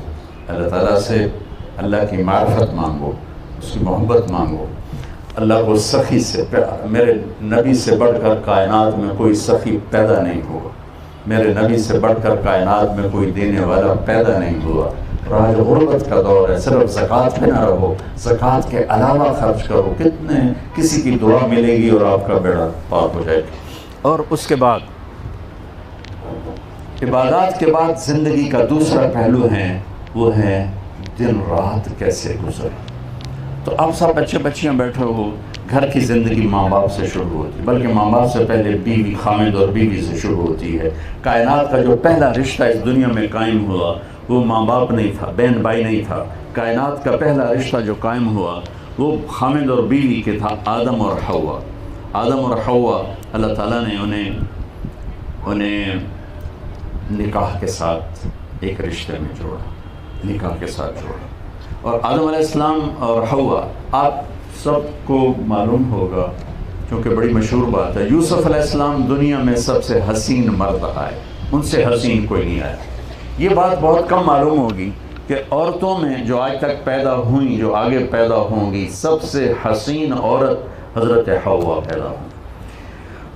اللہ تعالیٰ سے اللہ کی معرفت مانگو، اس کی محبت مانگو. اللہ کو سخی سے پیار. میرے نبی سے بڑھ کر کائنات میں کوئی سخی پیدا نہیں ہوا، میرے نبی سے بڑھ کر کائنات میں کوئی دینے والا پیدا نہیں ہوا. اور آج غربت کا دور ہے، صرف زکوٰۃ پہ نہ رہو، زکوٰۃ کے علاوہ خرچ کرو. کتنے کسی کی دعا ملے گی اور آپ کا بیڑا پاک ہو جائے گا. اور اس کے بعد عبادات کے بعد زندگی کا دوسرا پہلو ہے، وہ ہے دن رات کیسے گزرے. تو آپ سب بچے بچیاں بیٹھے ہو، گھر کی زندگی ماں باپ سے شروع ہوتی، بلکہ ماں باپ سے پہلے بیوی، خامد اور بیوی سے شروع ہوتی ہے. کائنات کا جو پہلا رشتہ اس دنیا میں قائم ہوا وہ ماں باپ نہیں تھا، بہن بھائی نہیں تھا. کائنات کا پہلا رشتہ جو قائم ہوا وہ خامد اور بیوی کے تھا، آدم اور حوا. آدم اور حوا اللہ تعالیٰ نے انہیں نکاح کے ساتھ ایک رشتے میں جوڑا، نکاح کے ساتھ جوڑا. اور آدم علیہ السلام اور حوا، آپ سب کو معلوم ہوگا کیونکہ بڑی مشہور بات ہے، یوسف علیہ السلام دنیا میں سب سے حسین مرد آئے، ان سے حسین کوئی نہیں آیا. یہ بات بہت کم معلوم ہوگی کہ عورتوں میں جو آج تک پیدا ہوئیں، جو آگے پیدا ہوں گی، سب سے حسین عورت حضرت حوا پیدا ہوں.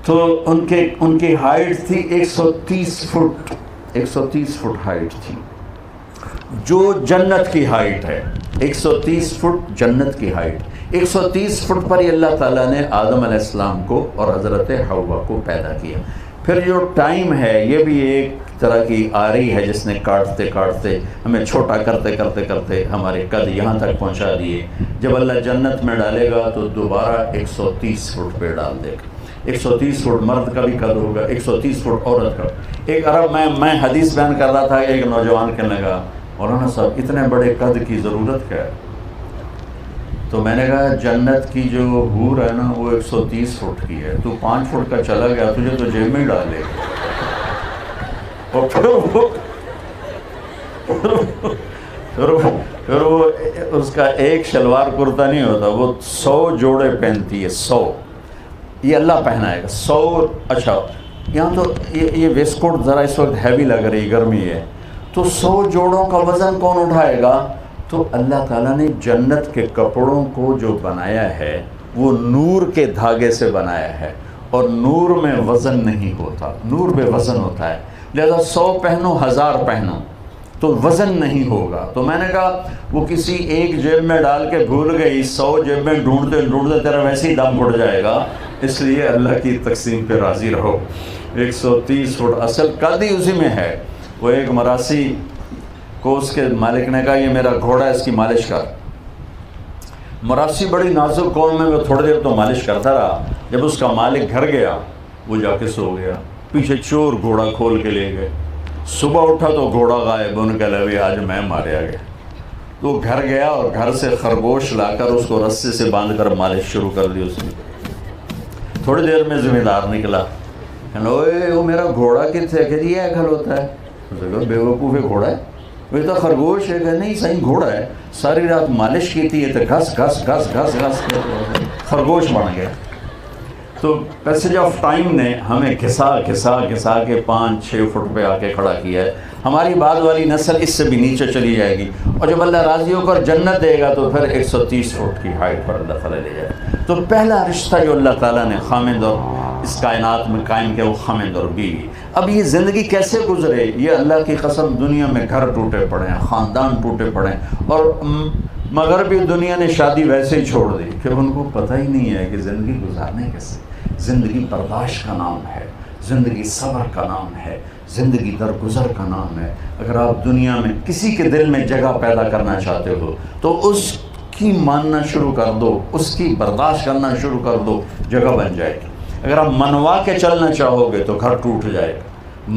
تو ان کی ہائٹ تھی 130 فٹ، 130 فٹ ہائٹ تھی، جو جنت کی ہائٹ ہے، 130 فٹ جنت کی ہائٹ۔ 130 فٹ پر ہی اللہ تعالیٰ نے آدم علیہ السلام کو اور حضرت حوا کو پیدا کیا۔ پھر جو ٹائم ہے یہ بھی ایک طرح کی آری ہے جس نے کاٹتے کاٹتے ہمیں چھوٹا کرتے کرتے کرتے ہمارے قد یہاں تک پہنچا دیے۔ جب اللہ جنت میں ڈالے گا تو دوبارہ 130 فٹ پہ ڈال دے گا۔ 130 فٹ مرد کا بھی قد ہوگا، 130 فٹ عورت کا۔ ایک عرب میں حدیث بیان کر رہا تھا، ایک نوجوان کہنے لگا مولانا صاحب اتنے بڑے قد کی ضرورت کیا ہے؟ تو میں نے کہا جنت کی جو حور ہے نا وہ 130 فٹ کی ہے، تو 5 فٹ کا چلا گیا تجھے تو جیب میں ڈالے۔ اور پھر وہ اس کا ایک شلوار کرتا نہیں ہوتا، وہ 100 جوڑے پہنتی ہے، 100 یہ اللہ پہنائے گا 100۔ اچھا یہاں تو یہ ویسٹ کوٹ ذرا اس وقت ہیوی لگ رہی، گرمی ہے، تو 100 جوڑوں کا وزن کون اٹھائے گا؟ تو اللہ تعالیٰ نے جنت کے کپڑوں کو جو بنایا ہے وہ نور کے دھاگے سے بنایا ہے، اور نور میں وزن نہیں ہوتا، نور بے وزن ہوتا ہے، لہذا 100 پہنو 1000 پہنو تو وزن نہیں ہوگا۔ تو میں نے کہا وہ کسی ایک جیب میں ڈال کے بھول گئی، 100 جیب میں ڈھونڈتے ڈھونڈتے تیرا ویسے ہی دم پڑ جائے گا، اس لیے اللہ کی تقسیم پہ راضی رہو۔ 130 فٹ اصل قد ہی اسی میں ہے۔ وہ ایک مراسی کو اس کے مالک نے کہا یہ میرا گھوڑا ہے، اس کی مالش کر۔ مراسی بڑی نازک قوم میں وہ تھوڑی دیر تو مالش کرتا رہا، جب اس کا مالک گھر گیا وہ جا کے سو گیا، پیچھے چور گھوڑا کھول کے لے گئے۔ صبح اٹھا تو گھوڑا غائب، ان کے لوی آج میں ماریا گیا۔ تو گھر گیا اور گھر سے خرگوش لا کر اس کو رسے سے باندھ کر مالش شروع کر دی اس نے۔ تھوڑی دیر میں ذمہ دار نکلا، وہ میرا گھوڑا کتنے کہ یہ ایکل ہوتا ہے؟ بے وقوف ہے، گھوڑا ہے؟ وہ تو خرگوش ہے کہ نہیں صحیح گھوڑا ہے، ساری رات مالش کی تھی تو گھس گھس گھس گھس گھس خرگوش بن گیا۔ تو پیسج آف ٹائم نے ہمیں گھسا گھسا گھسا کے 5-6 فٹ پہ آ کے کھڑا کیا ہے۔ ہماری بعد والی نسل اس سے بھی نیچے چلی جائے گی، اور جب اللہ راضی ہو کر جنت دے گا تو پھر 130 فٹ کی ہائٹ پر اللہ تعالیٰ لے جائے۔ تو پہلا رشتہ جو اللہ تعالیٰ نے خامند اور اس کائنات میں قائم کیا وہ خامند اور بیوی۔ اب یہ زندگی کیسے گزرے؟ یہ اللہ کی قسم، دنیا میں گھر ٹوٹے پڑے ہیں، خاندان ٹوٹے پڑے ہیں، اور مغربی دنیا نے شادی ویسے ہی چھوڑ دی کہ ان کو پتہ ہی نہیں ہے کہ زندگی گزارنے کیسے۔ زندگی برداشت کا نام ہے، زندگی صبر کا نام ہے، زندگی درگزر کا نام ہے۔ اگر آپ دنیا میں کسی کے دل میں جگہ پیدا کرنا چاہتے ہو تو اس کی ماننا شروع کر دو، اس کی برداشت کرنا شروع کر دو، جگہ بن جائے گی۔ اگر آپ منوا کے چلنا چاہو گے تو گھر ٹوٹ جائے گا،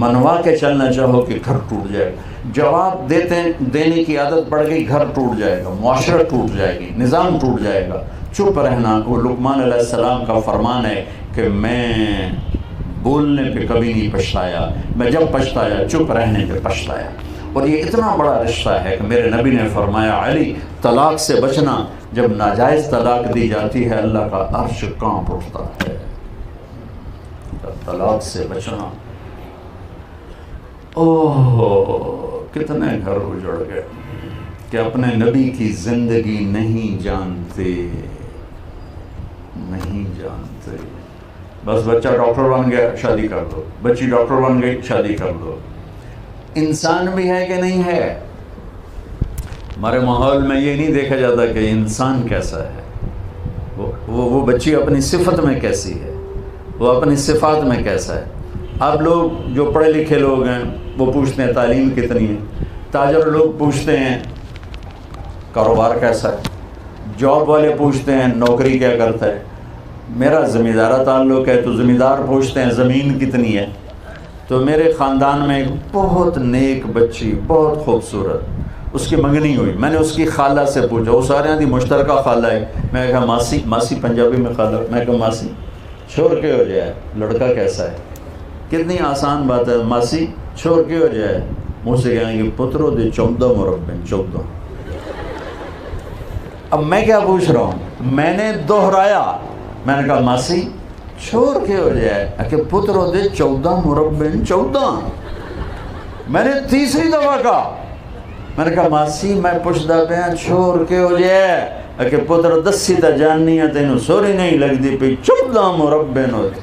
منوا کے چلنا چاہو کہ گھر ٹوٹ جائے گا۔ جواب دینے کی عادت پڑ گئی، گھر ٹوٹ جائے گا، معاشرہ ٹوٹ جائے گی، نظام ٹوٹ جائے گا۔ چپ رہنا، وہ لقمان علیہ السلام کا فرمان ہے کہ میں بولنے پہ کبھی نہیں پچھتایا، میں جب پچھتایا چپ رہنے پہ پچھتایا۔ اور یہ اتنا بڑا رشتہ ہے کہ میرے نبی نے فرمایا علی طلاق سے بچنا، جب ناجائز طلاق دی جاتی ہے اللہ کا عرش کانپ اٹھتا ہے۔ طلاق سے بچنا، اوہ کتنے گھر اجڑ گئے کہ اپنے نبی کی زندگی نہیں جانتے، نہیں جانتے۔ بس بچہ ڈاکٹر بن گیا شادی کر دو، بچی ڈاکٹر بن گئی شادی کر دو۔ انسان بھی ہے کہ نہیں ہے؟ ہمارے ماحول میں یہ نہیں دیکھا جاتا کہ انسان کیسا ہے، وہ بچی اپنی صفت میں کیسی ہے، وہ اپنی صفات میں کیسا ہے۔ اب لوگ جو پڑھے لکھے لوگ ہیں وہ پوچھتے ہیں تعلیم کتنی ہے، تاجر لوگ پوچھتے ہیں کاروبار کیسا ہے، جاب والے پوچھتے ہیں نوکری کیا کرتا ہے۔ میرا زمیندارہ تعلق ہے تو زمیندار پوچھتے ہیں زمین کتنی ہے۔ تو میرے خاندان میں ایک بہت نیک بچی، بہت خوبصورت، اس کی منگنی ہوئی، میں نے اس کی خالہ سے پوچھا، وہ سارے دی مشترکہ خالہ ہے، میں کہا ماسی، ماسی پنجابی میں خالہ، میں کہا ماسی چھوڑ کے ہو جائے، لڑکا کیسا ہے؟ کتنی آسان بات ہے، ماسی چھوڑ کے ہو جائے، مجھ سے کہیں گے پترو دے 14 مربع 14۔ اب میں کیا پوچھ رہا ہوں، میں نے دہرایا، میں نے کہا ماسی چھوڑ کے ہو جائے کہ پترو دے 14 مربع 14۔ میں نے تیسری دفعہ کہا، میں نے کہا ماسی میں پوچھتا پیا چھوڑ کے ہو جائے کہ پتر دسی تا جاننی ہے تینوں سوری نہیں لگتی پی 14 مربع ہوتی۔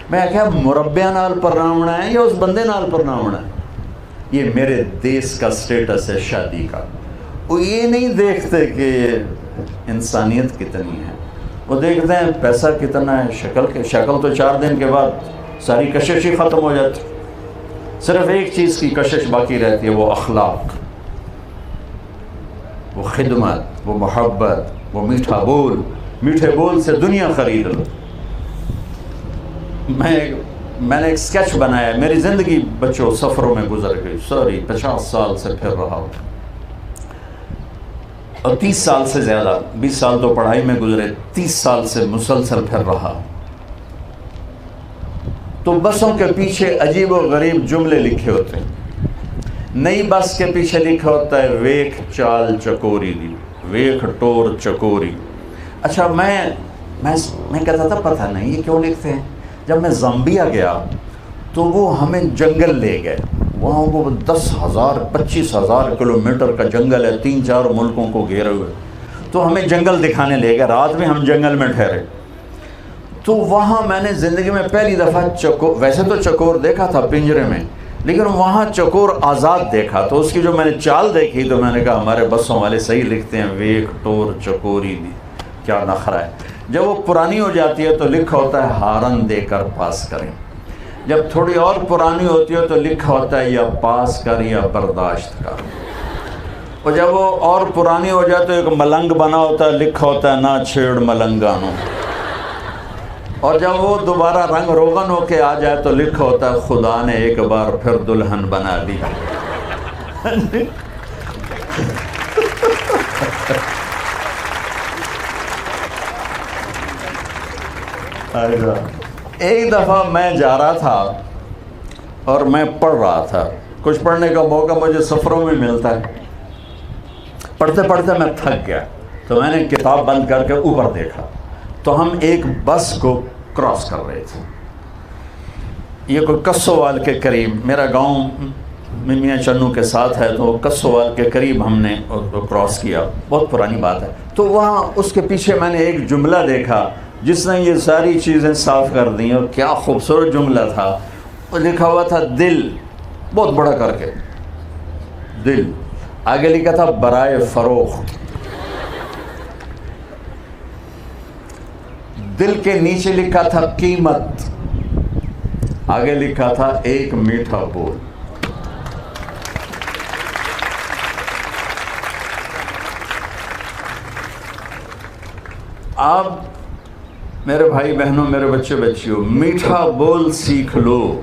میں کیا مربع نال پرناونا ہے یا اس بندے نال پرناونا ہے؟ یہ میرے دیس کا سٹیٹس ہے شادی کا. وہ یہ نہیں دیکھتے کہ انسانیت کتنی ہے، وہ دیکھتے ہیں پیسہ کتنا ہے. شکل تو 4 دن کے بعد ساری کشش ہی ختم ہو جاتی. صرف ایک چیز کی کشش باقی رہتی ہے، وہ اخلاق، وہ خدمت، وہ محبت، وہ میٹھا بول. میٹھے بول سے دنیا خرید لو. میں نے ایک سکیچ بنایا ہے. میری زندگی بچوں سفروں میں گزر گئی، سوری 50 سال سے پھر رہا ہوں، اور 30 سال سے زیادہ، 20 سال تو پڑھائی میں گزرے، 30 سال سے مسلسل پھر رہا. تو بسوں کے پیچھے عجیب و غریب جملے لکھے ہوتے ہیں. نئی بس کے پیچھے لکھا ہوتا ہے ویکھ چال چکوری دی، ویکھ ٹور چکوری. اچھا میں کہتا تھا پتہ نہیں یہ کیوں لکھتے ہیں. جب میں زامبیا گیا تو وہ ہمیں جنگل لے گئے. وہاں وہ 10,000 25,000 کلومیٹر کا جنگل ہے، 3-4 ملکوں کو گھیرے ہوئے. تو ہمیں جنگل دکھانے لے گئے. رات میں ہم جنگل میں ٹھہرے. تو وہاں میں نے زندگی میں پہلی دفعہ ویسے تو چکور دیکھا تھا پنجرے میں، لیکن وہاں چکور آزاد دیکھا. تو اس کی جو میں نے چال دیکھی تو میں نے کہا ہمارے بسوں والے صحیح لکھتے ہیں ویکھ ٹور چکوری دی. کیا نخرہ ہے. جب وہ پرانی ہو جاتی ہے تو لکھا ہوتا ہے ہارن دے کر پاس کریں. جب تھوڑی اور پرانی ہوتی ہے تو لکھا ہوتا ہے یا پاس کر یا برداشت کر. اور جب وہ اور پرانی ہو جائے تو ایک ملنگ بنا ہوتا ہے، لکھا ہوتا ہے نہ چھیڑ ملنگانوں. اور جب وہ دوبارہ رنگ روغن ہو کے آ جائے تو لکھا ہوتا ہے خدا نے ایک بار پھر دلہن بنا دی. ایک دفعہ میں جا رہا تھا اور میں پڑھ رہا تھا. کچھ پڑھنے کا موقع مجھے سفروں میں ملتا ہے. پڑھتے پڑھتے میں تھک گیا تو میں نے کتاب بند کر کے اوپر دیکھا تو ہم ایک بس کو کراس کر رہے تھے. یہ کوئی کسووال کے قریب، میرا گاؤں میاں چنو کے ساتھ ہے، تو کسووال کے قریب ہم نے کراس کیا. بہت پرانی بات ہے. تو وہاں اس کے پیچھے میں نے ایک جملہ دیکھا جس نے یہ ساری چیزیں صاف کر دیں. اور کیا خوبصورت جملہ تھا. وہ لکھا ہوا تھا دل، بہت بڑا کر کے دل. آگے لکھا تھا برائے فروخت. دل کے نیچے لکھا تھا قیمت. آگے لکھا تھا ایک میٹھا بول. آپ میرے بھائی بہنوں، میرے بچے بچیوں، میٹھا بول سیکھ لو.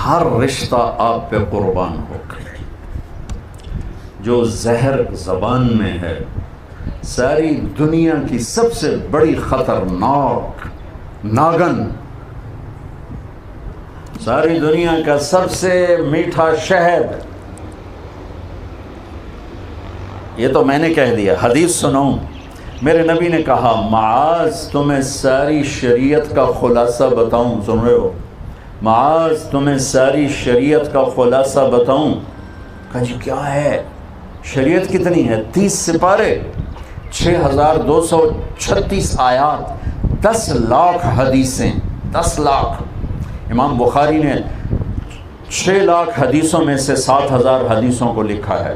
ہر رشتہ آپ پہ قربان ہو. جو زہر زبان میں ہے، ساری دنیا کی سب سے بڑی خطرناک ناگن، ساری دنیا کا سب سے میٹھا شہد. یہ تو میں نے کہہ دیا، حدیث سنو. میرے نبی نے کہا معاذ تمہیں ساری شریعت کا خلاصہ بتاؤں. سن رہے ہو؟ معاذ تمہیں ساری شریعت کا خلاصہ بتاؤں. کہا جی کیا ہے؟ شریعت کتنی ہے؟ 30 سپارے، 6236 آیات، 10 لاکھ حدیثیں. 10 لاکھ. امام بخاری نے 6 لاکھ حدیثوں میں سے 7000 حدیثوں کو لکھا ہے.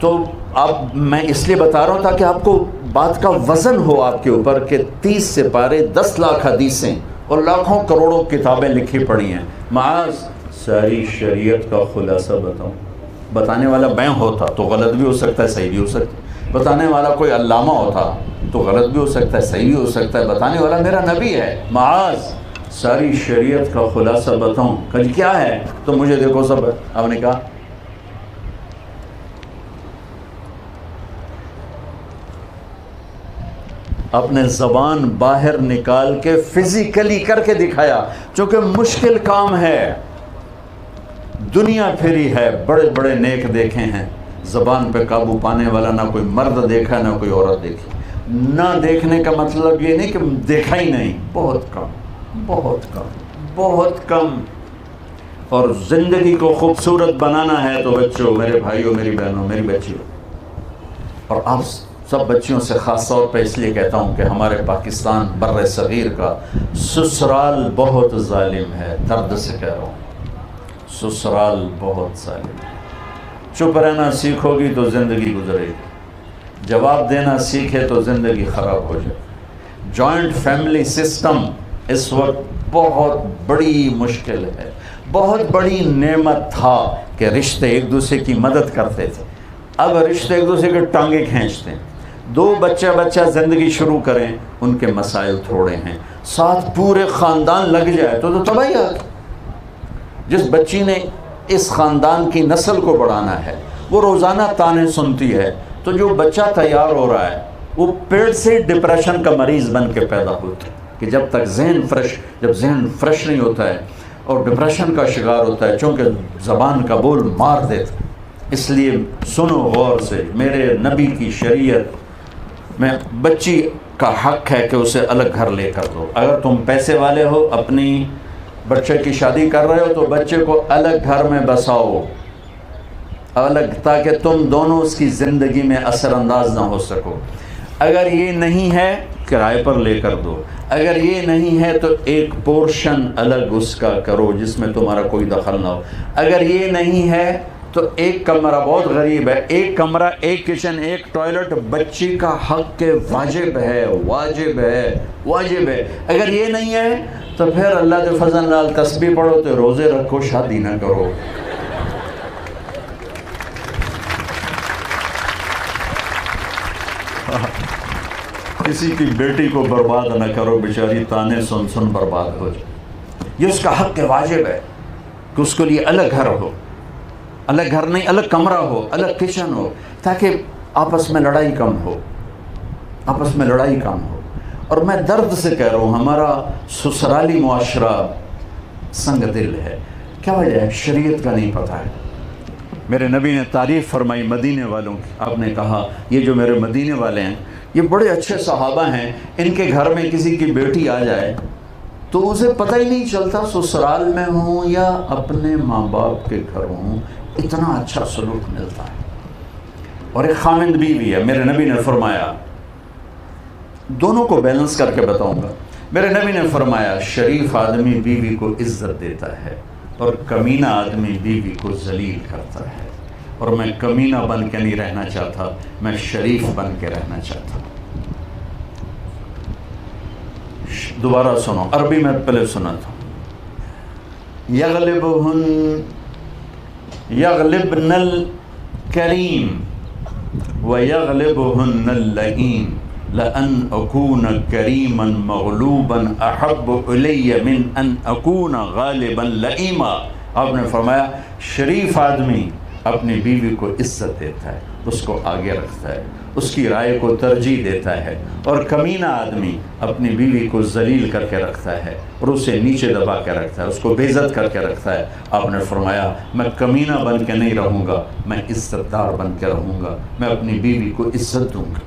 تو اب میں اس لیے بتا رہا ہوں تاکہ آپ کو بات کا وزن ہو آپ کے اوپر کہ 30 سپارے، 10 لاکھ حدیثیں اور لاکھوں کروڑوں کتابیں لکھی پڑی ہیں. معاذ ساری شریعت کا خلاصہ بتاؤں. بتانے والا میں ہوتا تو غلط بھی ہو سکتا ہے، صحیح بھی ہو سکتا ہے. بتانے والا کوئی علامہ ہوتا تو غلط بھی ہو سکتا ہے، صحیح بھی ہو سکتا ہے. بتانے والا میرا نبی ہے. معاذ ساری شریعت کا خلاصہ بتاؤں. کہ کیا ہے؟ تو مجھے دیکھو سب. آپ نے کہا اپنے زبان باہر نکال کے فزیکلی کر کے دکھایا، چونکہ مشکل کام ہے. دنیا پھری ہے، بڑے بڑے نیک دیکھے ہیں، زبان پہ قابو پانے والا نہ کوئی مرد دیکھا نہ کوئی عورت دیکھی. نہ دیکھنے کا مطلب یہ نہیں کہ دیکھا ہی نہیں، بہت کم، بہت کم، بہت کم. اور زندگی کو خوبصورت بنانا ہے تو بچوں، میرے بھائیوں، میری بہنوں، میری بچیوں، اور آپ سب بچیوں سے خاص طور پہ اس لیے کہتا ہوں کہ ہمارے پاکستان بر صغیر کا سسرال بہت ظالم ہے، درد سے کہہ رہا ہوں، سسرال بہت ظالم ہے۔ چپ رہنا سیکھو گی تو زندگی گزرے گی، جواب دینا سیکھے تو زندگی خراب ہو جائے۔ جوائنٹ فیملی سسٹم اس وقت بہت بڑی مشکل ہے۔ بہت بڑی نعمت تھا کہ رشتے ایک دوسرے کی مدد کرتے تھے، اب رشتے ایک دوسرے کے ٹانگیں کھینچتے ہیں۔ دو بچہ زندگی شروع کریں، ان کے مسائل تھوڑے ہیں، ساتھ پورے خاندان لگ جائے تو تباہی آ گئی۔ جس بچی نے اس خاندان کی نسل کو بڑھانا ہے وہ روزانہ تانے سنتی ہے، تو جو بچہ تیار ہو رہا ہے وہ پیٹ سے ڈپریشن کا مریض بن کے پیدا ہوتا ہے کہ جب تک ذہن فریش نہیں ہوتا ہے اور ڈپریشن کا شکار ہوتا ہے، چونکہ زبان کا بول مار دیتا ہے۔ اس لیے سنو غور سے، میرے نبی کی شریعت میں بچی کا حق ہے کہ اسے الگ گھر لے کر دو۔ اگر تم پیسے والے ہو، اپنی بچے کی شادی کر رہے ہو تو بچے کو الگ گھر میں بساؤ، الگ، تاکہ تم دونوں اس کی زندگی میں اثر انداز نہ ہو سکو۔ اگر یہ نہیں ہے کرائے پر لے کر دو، اگر یہ نہیں ہے تو ایک پورشن الگ اس کا کرو جس میں تمہارا کوئی دخل نہ ہو۔ اگر یہ نہیں ہے تو ایک کمرہ، بہت غریب ہے، ایک کمرہ، ایک کچن، ایک ٹوائلٹ بچی کا حق کے واجب ہے، واجب ہے، واجب ہے۔ اگر یہ نہیں ہے تو پھر اللہ کے فضل نال تسبیح پڑھو، تو روزے رکھو، شادی نہ کرو۔ کسی کی بیٹی کو برباد نہ کرو، بیچاری تانے سن سن برباد ہو جائے۔ یہ اس کا حق کے واجب ہے کہ اس کے لیے الگ گھر ہو، الگ گھر نہیں، الگ کمرہ ہو، الگ کچن ہو، تاکہ آپس میں لڑائی کم ہو، آپس میں لڑائی کم ہو۔ اور میں درد سے کہہ رہا ہوں، ہمارا سسرالی معاشرہ سنگ دل ہے۔ کیا وجہ ہے؟ شریعت کا نہیں پتہ ہے۔ میرے نبی نے تعریف فرمائی مدینے والوں کی، آپ نے کہا یہ جو میرے مدینے والے ہیں یہ بڑے اچھے صحابہ ہیں، ان کے گھر میں کسی کی بیٹی آ جائے تو اسے پتہ ہی نہیں چلتا سسرال میں ہوں یا اپنے ماں باپ کے گھر ہوں، اتنا اچھا سلوک ملتا ہے۔ اور ایک خامند بیوی ہے، میرے نبی نے فرمایا، دونوں کو بیلنس کر کے بتاؤں گا، میرے نبی نے فرمایا شریف آدمی بیوی کو عزت دیتا ہے اور کمینہ آدمی بیوی کو ذلیل کرتا ہے۔ اور میں کمینہ بن کے نہیں رہنا چاہتا، میں شریف بن کے رہنا چاہتا۔ دوبارہ سنو، عربی میں پہلے سنا تھا، یغلبن الکریم ویغلبہن اللئیم لأن اکون کریما مغلوبا احب الی من ان اکون غالبا لئیما۔ آپ نے فرمایا شریف آدمی اپنی بیوی کو عزت دیتا ہے، اس کو آگے رکھتا ہے، اس کی رائے کو ترجیح دیتا ہے، اور کمینہ آدمی اپنی بیوی کو ذلیل کر کے رکھتا ہے اور اسے نیچے دبا کے رکھتا ہے، اس کو بے عزت کر کے رکھتا ہے۔ آپ نے فرمایا میں کمینہ بن کے نہیں رہوں گا، میں عزت دار بن کے رہوں گا، میں اپنی بیوی کو عزت دوں گا۔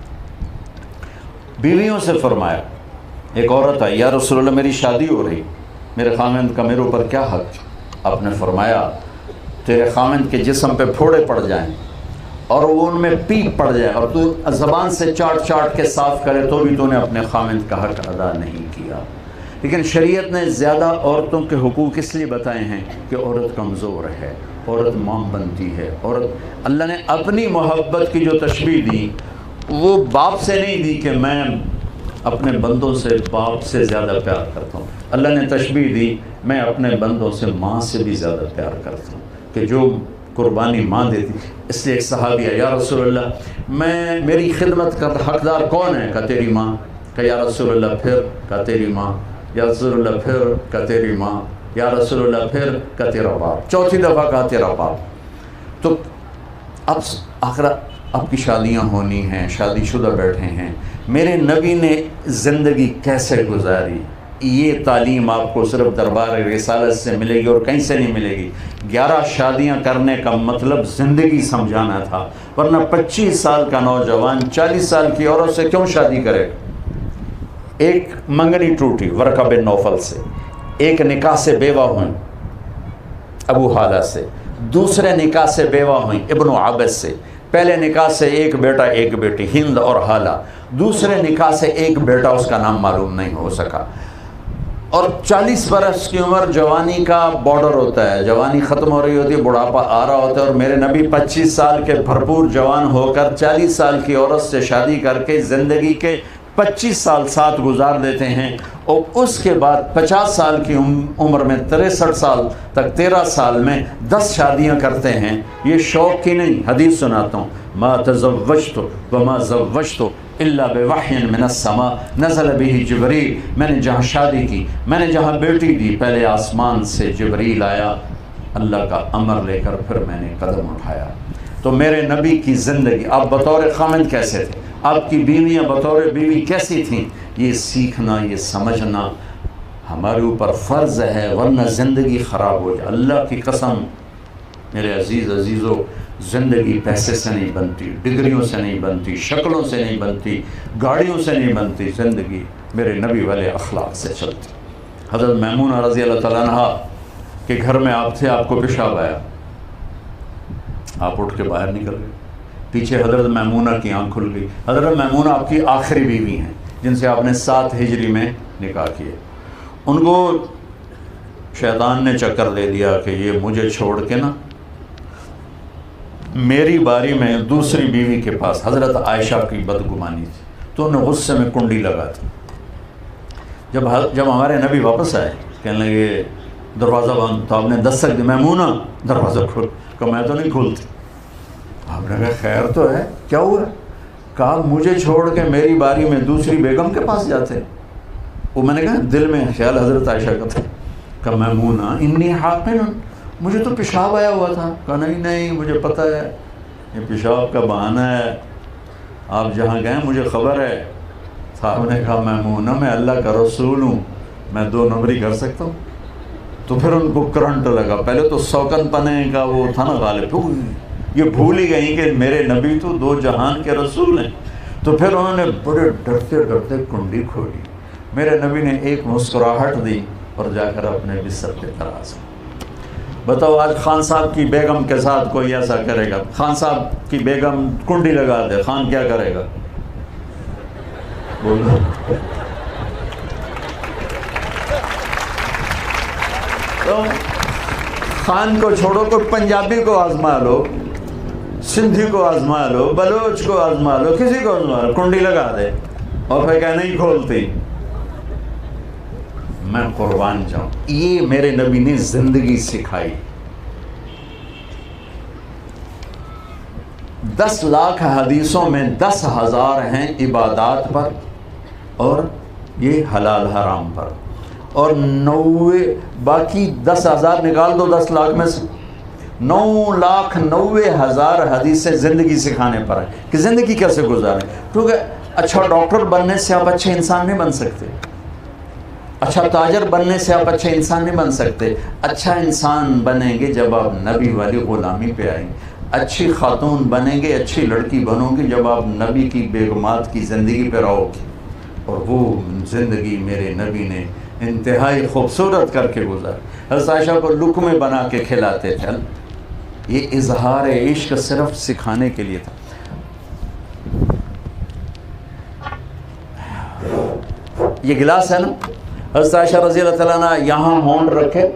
بیویوں سے فرمایا، ایک عورت آئی، یا رسول اللہ میری شادی ہو رہی، میرے خامند کا میرے اوپر کیا حق؟ آپ نے فرمایا تیرے خامند کے جسم پہ پھوڑے پڑ جائیں اور وہ ان میں پیپ پڑ جائے اور تو زبان سے چاٹ چاٹ کے صاف کرے تو بھی تو نے اپنے خامند کا حق ادا نہیں کیا۔ لیکن شریعت نے زیادہ عورتوں کے حقوق اس لیے بتائے ہیں کہ عورت کمزور ہے، عورت ماں بنتی ہے، عورت، اللہ نے اپنی محبت کی جو تشبیہ دی وہ باپ سے نہیں دی کہ میں اپنے بندوں سے باپ سے زیادہ پیار کرتا ہوں، اللہ نے تشبیہ دی میں اپنے بندوں سے ماں سے بھی زیادہ پیار کرتا ہوں، کہ جو قربانی ماں دیتی۔ اس لیے ایک صحابی ہے، یا رسول اللہ میری خدمت کا حقدار کون ہے؟ کہا تیری ماں۔ کہا یا رسول اللہ پھر؟ کہا تیری ماں۔ یا رسول اللہ پھر؟ کہا تیری ماں۔ یا رسول اللہ پھر؟ کہا تیرا باپ۔ چوتھی دفعہ کہا تیرا باپ۔ تو اب آخر آپ کی شادیاں ہونی ہیں، شادی شدہ بیٹھے ہیں، میرے نبی نے زندگی کیسے گزاری، یہ تعلیم آپ کو صرف دربار رسالت سے ملے گی اور کہیں سے نہیں ملے گی۔ 11 شادیاں کرنے کا مطلب زندگی سمجھانا تھا، ورنہ 25 سال کا نوجوان 40 سال کی عورت سے کیوں شادی کرے؟ ایک منگنی ٹوٹی ورقہ بن نوفل سے، ایک نکاح سے بیوہ ہوئیں ابو حالہ سے، دوسرے نکاح سے بیوہ ہوئیں ابن عبس سے، پہلے نکاح سے ایک بیٹا ایک بیٹی، ہند اور حالہ، دوسرے نکاح سے ایک بیٹا، اس کا نام معلوم نہیں ہو سکا، اور 40 برس کی عمر جوانی کا بارڈر ہوتا ہے، جوانی ختم ہو رہی ہوتی ہے، بڑھاپا آ رہا ہوتا ہے، اور میرے نبی 25 سال کے بھرپور جوان ہو کر 40 سال کی عورت سے شادی کر کے زندگی کے 25 سال ساتھ گزار دیتے ہیں، اور اس کے بعد 50 سال کی عمر میں 63 سال تک 13 سال میں 10 شادیاں کرتے ہیں۔ یہ شوق کی نہیں، حدیث سناتا ہوں، ما تزوجت وما زوجت الا بوحی من السماء نزل به جبریل، میں نے جہاں شادی کی، میں نے جہاں بیٹی دی، پہلے آسمان سے جبریل آیا، اللہ کا امر لے کر پھر میں نے قدم اٹھایا۔ تو میرے نبی کی زندگی، آپ بطور خامند کیسے تھے، آپ کی بیویاں بطور بیوی کیسی تھیں، یہ سیکھنا، یہ سمجھنا ہمارے اوپر فرض ہے، ورنہ زندگی خراب ہو جائے۔ اللہ کی قسم میرے عزیزو، زندگی پیسے سے نہیں بنتی، ڈگریوں سے نہیں بنتی، شکلوں سے نہیں بنتی، گاڑیوں سے نہیں بنتی، زندگی میرے نبی والے اخلاق سے چلتی۔ حضرت میمونہ رضی اللہ تعالیٰ عنہ کے گھر میں آپ تھے، آپ کو پیشاب آیا، آپ اٹھ کے باہر نکل گئے، پیچھے حضرت میمونہ کی آنکھ کھل گئی۔ حضرت میمونہ آپ کی آخری بیوی ہیں جن سے آپ نے 7 ہجری میں نکاح کیے۔ ان کو شیطان نے چکر دے دیا کہ یہ مجھے چھوڑ کے نا میری باری میں دوسری بیوی کے پاس، حضرت عائشہ کی بدگمانی تھی، تو انہیں غصے میں کنڈی لگا تھی۔ جب ہمارے نبی واپس آئے، کہنے لگے دروازہ بند، تو آپ نے دستک دی، میمونہ دروازہ کھول، کہ میں تو نہیں کھولتی۔ آپ نے کہا خیر تو ہے، کیا ہوا؟ کہا مجھے چھوڑ کے میری باری میں دوسری بیگم کے پاس جاتے۔ وہ میں نے کہا دل میں خیال حضرت عائشہ کا تھا، کہ میمونہ انی حاقن، مجھے تو پیشاب آیا ہوا تھا۔ کہا نہیں مجھے پتہ ہے یہ پیشاب کا بہانہ ہے، آپ جہاں گئے مجھے خبر ہے۔ صاحب نے کہا میمونہ میں اللہ کا رسول ہوں، میں 2 نمبری کر سکتا ہوں؟ تو پھر ان کو کرنٹ لگا، پہلے تو سوکن پنے کا وہ تھا نا غالب، یہ بھول ہی گئی کہ میرے نبی تو 2 جہان کے رسول ہیں۔ تو پھر انہوں نے بڑے ڈرتے ڈرتے کنڈی کھولی، میرے نبی نے ایک مسکراہٹ دی اور جا کر اپنے بستر پہ تراش۔ بتاؤ آج خان صاحب کی بیگم کے ساتھ کوئی ایسا کرے گا، خان صاحب کی بیگم کنڈی لگا دے، خان کیا کرے گا؟ بولو۔ تو خان کو چھوڑو، کوئی پنجابی کو آزما لو، سندھی کو آزما لو، بلوچ کو آزما لو، کسی کو آزما لو، کنڈی لگا دے اور پھر کہ نہیں کھولتی۔ میں قربان جاؤں، یہ میرے نبی نے زندگی سکھائی۔ 10 لاکھ حدیثوں میں 10,000 ہیں عبادات پر اور یہ حلال حرام پر، اور 90 باقی 10,000 نکال دو 10 لاکھ میں سے 9,90,000 حدیثیں زندگی سکھانے پر ہیں کہ زندگی کیسے گزاریں۔ کیونکہ اچھا ڈاکٹر بننے سے آپ اچھے انسان نہیں بن سکتے، اچھا تاجر بننے سے آپ اچھے انسان نہیں بن سکتے۔ اچھا انسان بنیں گے جب آپ نبی والی غلامی پہ آئیں گے، اچھی خاتون بنیں گے، اچھی لڑکی بنو گے جب آپ نبی کی بیگمات کی زندگی پہ رہو گے، اور وہ زندگی میرے نبی نے انتہائی خوبصورت کر کے گزار۔ حضرت عائشہ کو لقمے بنا کے کھلاتے تھے، یہ اظہار عشق صرف سکھانے کے لیے تھا۔ یہ گلاس ہے نا، حضرت عائشہ رضی اللہ تعالیٰ عنہ یہاں ہونڈ رکھے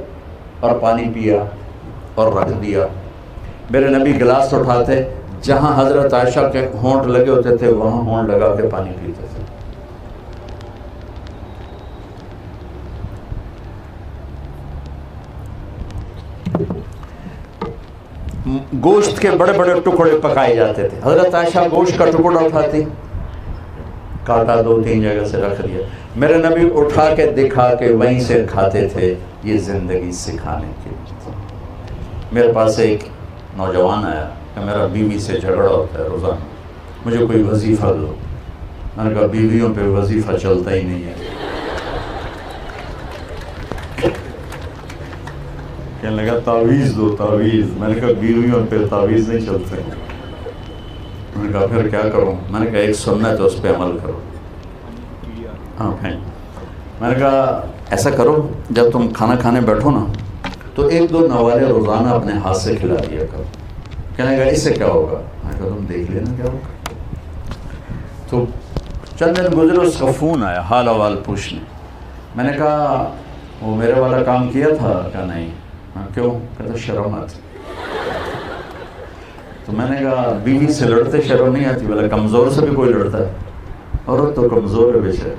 اور پانی پیا اور رکھ دیا۔ میرے نبی گلاس اٹھاتے، جہاں حضرت عائشہ کے ہونٹ لگے ہوتے تھے وہاں ہونٹ لگا کے پانی پیتے تھے۔ گوشت کے بڑے بڑے ٹکڑے پکائے جاتے تھے، حضرت عائشہ گوشت کا ٹکڑا اٹھاتی، کاٹا 2-3 جگہ سے رکھ دیا، میرے نبی اٹھا کے دکھا کے وہیں سے کھاتے تھے۔ یہ زندگی سکھانے کے لیے۔ میرے پاس ایک نوجوان آیا کہ میرا بیوی سے جھگڑا ہوتا ہے روزانہ، مجھے کوئی وظیفہ دو۔ میں نے کہا بیویوں پہ وظیفہ چلتا ہی نہیں ہے۔ کہنے لگا تعویذ دو، تعویذ۔ میں نے کہا بیویوں پہ تعویذ نہیں چلتے۔ میں نے کہا پھر کیا کروں؟ میں نے کہا ایک سنت ہے اس پہ عمل کرو۔ ہاں میں نے کہا ایسا کرو، جب تم کھانا کھانے بیٹھو نا تو 1-2 نوالے روزانہ اپنے ہاتھ سے کھلا دیا کرو۔ کہنے لگا اس سے کیا ہوگا؟ نے کہا تم دیکھ لینا کیا ہوگا. تو چند دن گزرے اس کا فون آیا حال احوال پوچھنے. میں نے کہا وہ میرے والا کام کیا تھا؟ کہا نہیں. کیوں؟ کہتا شرم آتی. تو میں نے کہا بیوی سے لڑتے شرم نہیں آتی؟ بولا کمزور سے بھی کوئی لڑتا ہے، عورت تو کمزور ہے بیچارے،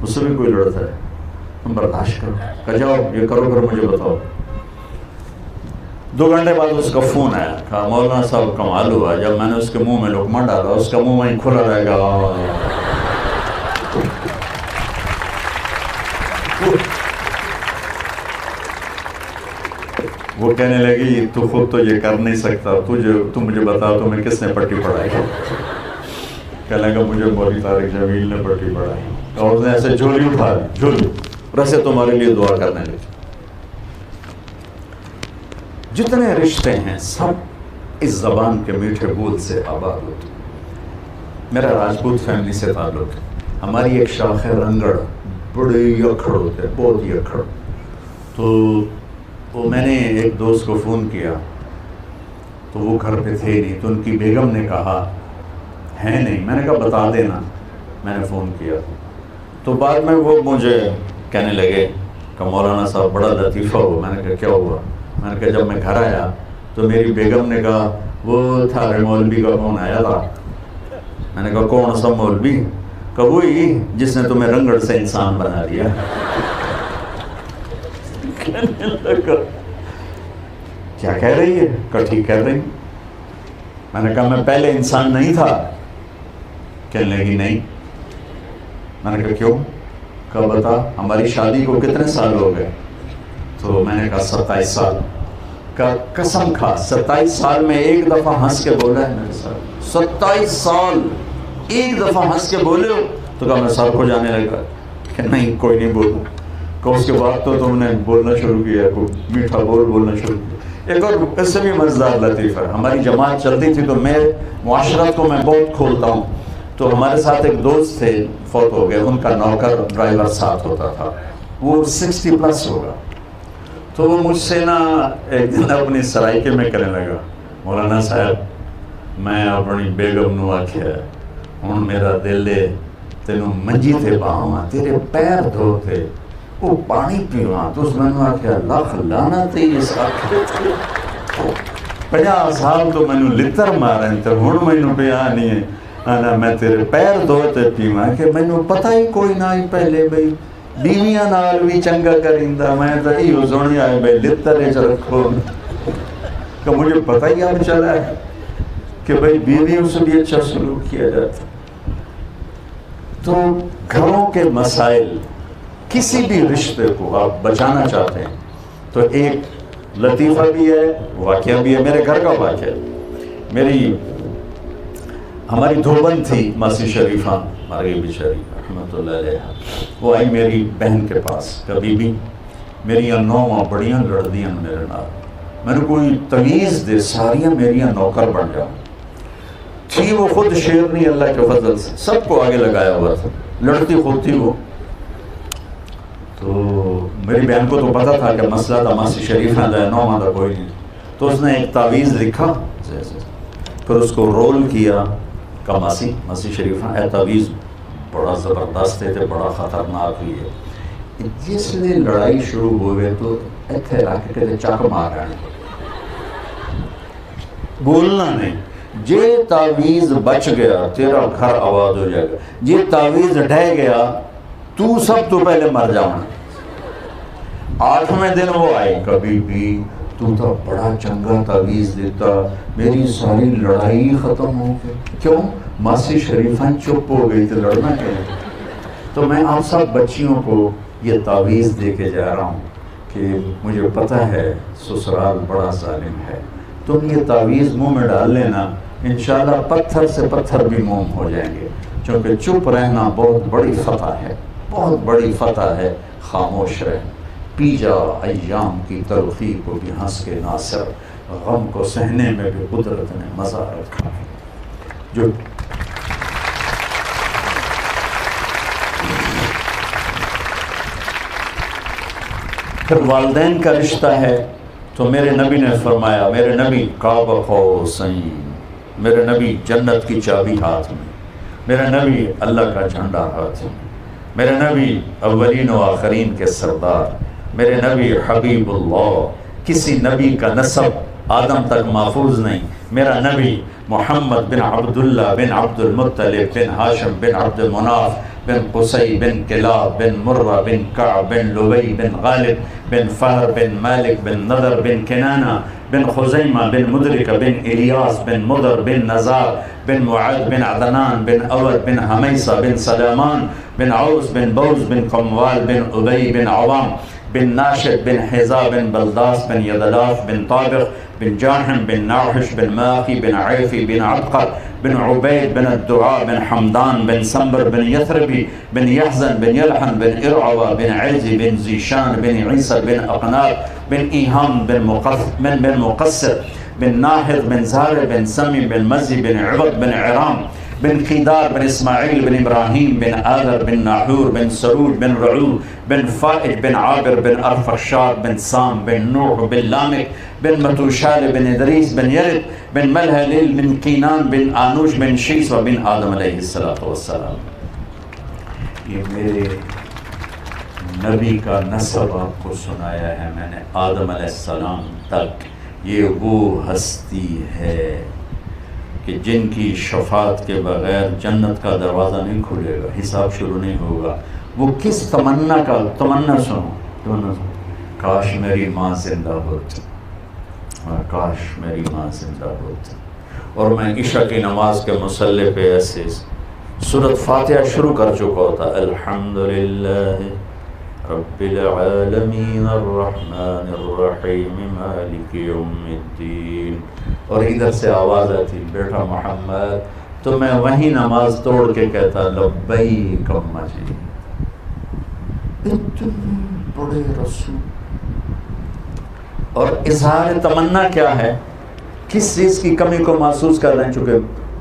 اس سے بھی کوئی لڑتا ہے، تم برداشت کرو. کہا جاؤ یہ کرو کرو مجھے بتاؤ. 2 گھنٹے بعد اس کا فون آیا. کہا مولانا صاحب کمال ہوا، جب میں نے اس کے منہ میں لقمہ ڈالا اس کا منہ وہیں کھلا رہ گا. وہ کہنے لگی تو خود تو یہ کر نہیں سکتا، تو مجھے بتا تو میں کس نے پٹی پڑھائی؟ کہنے لگا مجھے مولوی طارق جمیل نے پٹی پڑھائی. اور اس نے ایسے جھولی اٹھا لی، جھولی رسے تمہارے لیے دعا کرنے لگی. جتنے رشتے ہیں سب اس زبان کے میٹھے بول سے آباد ہوتے. میرا راجپوت فیملی سے تعلق ہے. ہماری ایک شاخ ہے رنگڑ، بڑے اکھڑ ہوتے ہیں، بہت ہی اکھڑ. تو وہ میں نے ایک دوست کو فون کیا تو وہ گھر پہ تھے نہیں، تو ان کی بیگم نے کہا ہے نہیں. میں نے کہا بتا دینا میں نے فون کیا. تو بعد میں وہ مجھے کہنے لگے کہ مولانا صاحب بڑا لطیفہ ہو. میں نے کہا کیا ہوا؟ میں نے کہا جب میں گھر آیا تو میری بیگم نے کہا وہ تھا مولوی کا فون آیا تھا. میں نے کہا کون سا مولوی؟ کہ وہی جس نے تمہیں رنگڑ سے انسان بنا دیا. کیا کہہ رہی ہے؟ کہ ٹھیک کہہ رہی. میں نے کہا میں پہلے انسان نہیں تھا؟ کہنے لگی نہیں. میں نے کہا کیوں؟ کہ بتا ہماری شادی کو کتنے سال ہو گئے؟ تو میں نے کہا 27 سال. کا قسم کھا 27 سال میں ایک دفعہ ہنس کے بولا ہے میرے ساتھ؟ 27 سال ایک دفعہ ہنس کے بولے ہو؟ تو کہا میں سر کو جانے لگا کہ نہیں کوئی نہیں بولوں. کہ اس کے بعد تو تم نے بولنا شروع کیا، میٹھا بول بولنا شروع کیا. ایک اور اس سے بھی مزدار لطیفہ ہے. ہماری جماعت چلتی تھی تو میں معاشرت کو میں بہت کھولتا ہوں. تو ہمارے ساتھ ایک دوست تھے فوت ہو گئے، ان کا نوکر ڈرائیور ساتھ ہوتا تھا، وہ 60+ ہوگا. تو وہ مجھ سے نا ایک دن اپنی سرائکے میں کہنے لگا مولانا صاحب میں اپنی بیگم نو آکھیا ہوں میرا دل ہے تینوں منجی تے پاواں تیرے پیر دھوتے وہ پانی پیواں. تو اس میں نے آکھیا لاکھ لعنت اس آکھے 50 سال تو میں نے لتر مارن تے ہن میں نے پیا نہیں ہے انا میں تیرے پیر دھوتے پیواں. کہ میں نے پتہ ہی کوئی نہ ہی پہلے بھئی بیویاں نال بھی چنگا کریندا میں تو یہ سنیا ہے بھئی لتر چ رکھو. کہ مجھے پتہ ہی اب چلا ہے کہ بھئی بیویوں سے بھی اچھا سلوک کیا جاتا. تو گھروں کے مسائل کسی بھی رشتے کو آپ بچانا چاہتے ہیں تو ایک لطیفہ بھی ہے، واقعہ بھی ہے. میرے گھر کا واقعہ، ہماری دھوبن تھی ماسی شریفہ مر گئی بیچاری رحمۃ اللہ علیہ. وہ آئی میری بہن کے پاس کہ بی بی میریاں نوواں بڑیاں لڑدیاں میرے نال، میں نے کوئی تمیز دے ساریاں میریاں نوکر بن جاؤں. تھی وہ خود شیرنی اللہ کے فضل سے، سب کو آگے لگایا ہوا تھا، لڑتی خود تھی وہ. تو میری بہن کو تو پتا تھا کہ مسئلہ تھا ماسی شریفہ دا نوواں دا کوئی نہیں. تو اس نے ایک تعویذ لکھا، پھر اس کو رول کیا کہ ماسی شریفہ اے تعویذ بڑا زبردست ہے، بڑا خطرناک بھی ہے. جس نے لڑائی شروع ہوئے تو ایتھے رکھ کے چک مار رہے بولنا نہیں. جے تعویذ بچ گیا تیرا گھر آباد ہو جائے گا، جے تعویذ ڈھہ گیا تو سب تو پہلے مر جاؤں. 8ویں دن وہ آئے کبھی بھی تو تا بڑا چنگا تعویذ دیتا، میری ساری لڑائی ختم ہو گئی. کیوں؟ ماسی شریفہ چپ ہو گئی تو لڑنا کیا. تو میں آپ سب بچیوں کو یہ تعویذ دے کے جا رہا ہوں کہ مجھے پتہ ہے سسرال بڑا ظالم ہے، تم یہ تعویذ منہ میں ڈال لینا، انشاءاللہ پتھر سے پتھر بھی موم ہو جائیں گے. چونکہ چپ رہنا بہت بڑی فتح ہے، بہت بڑی فتح ہے. خاموش رہ، پی جا ایام کی تلخی کو بھی ہنس کے ناصر، غم کو سہنے میں بھی قدرت نے مزہ رکھا ہے. جو پھر والدین کا رشتہ ہے تو میرے نبی نے فرمایا، میرے نبی قاب قوسین میرے نبی جنت کی چابی ہاتھ میں، میرے نبی اللہ کا جھنڈا ہاتھ میں، میرے نبی اولین و آخرین کے سردار، میرے نبی حبیب اللہ، کسی نبی کا نسب آدم تک محفوظ نہیں، میرا نبی محمد بن عبداللہ بن عبد المطلب بن ہاشم بن عبد مناف بن قصی بن کلاب بن مرہ بن کعب بن لبی بن غالب بن فہر بن مالک بن نضر بن کنانہ بن خزیمہ بن مدرک بن الیاس بن مضر بن نزار بن معد بن عدنان بن اود بن حمیصہ بن سلامان بن عوس بن بوز بن قموال بن ابی بن عوام بن ناشد بن حذا بن بلداس بن یدلاف بن طابق بن جاحم بن ناحش بن ماقی بن عیفی بن عبقر بن عبید بن الدعاء بن حمدان بن سنبر بن یثربی بن یحزن بن یلحن بن ارعوى بن عیزی بن زیشان بن عیسى بن اقناب بن ایہام بن مقصر بن ناحد بن زهر بن سمی بن مزی بن عبد بن عرام بن قیدار بن اسماعیل بن ابراہیم بن آذر بن ناحور بن سرود بن رعو بن فائد بن عابر بن ارفخشاد بن سام بن نوح بن لامک بن متوشال بن ادریس بن یرد بن ملہلیل بن قینان بن آنوش بن شیس و بن آدم علیہ السلام۔ یہ میرے نبی کا نسب آپ کو سنایا ہے میں نے آدم علیہ السلام تک۔ یہ وہ ہستی ہے کہ جن کی شفاعت کے بغیر جنت کا دروازہ نہیں کھلے گا، حساب شروع نہیں ہوگا۔ وہ کس تمنا کا تمنا سنو، کاش میری ماں زندہ ہوتی، کاش میری ماں زندہ ہوتی، اور میں عشاء کی نماز کے مصلی پہ ایسے سورۃ فاتحہ شروع کر چکا ہوتا، الحمدللہ رب العالمین الرحمن الرحیم مالک یوم الدین، اور ادھر سے آواز آتی بیٹا محمد، تو میں وہیں نماز توڑ کے کہتا لبیک اماں جی۔ اتنے بڑے رسول، اور اظہار تمنا کیا ہے، کس چیز کی کمی کو محسوس کر رہے ہیں؟ چونکہ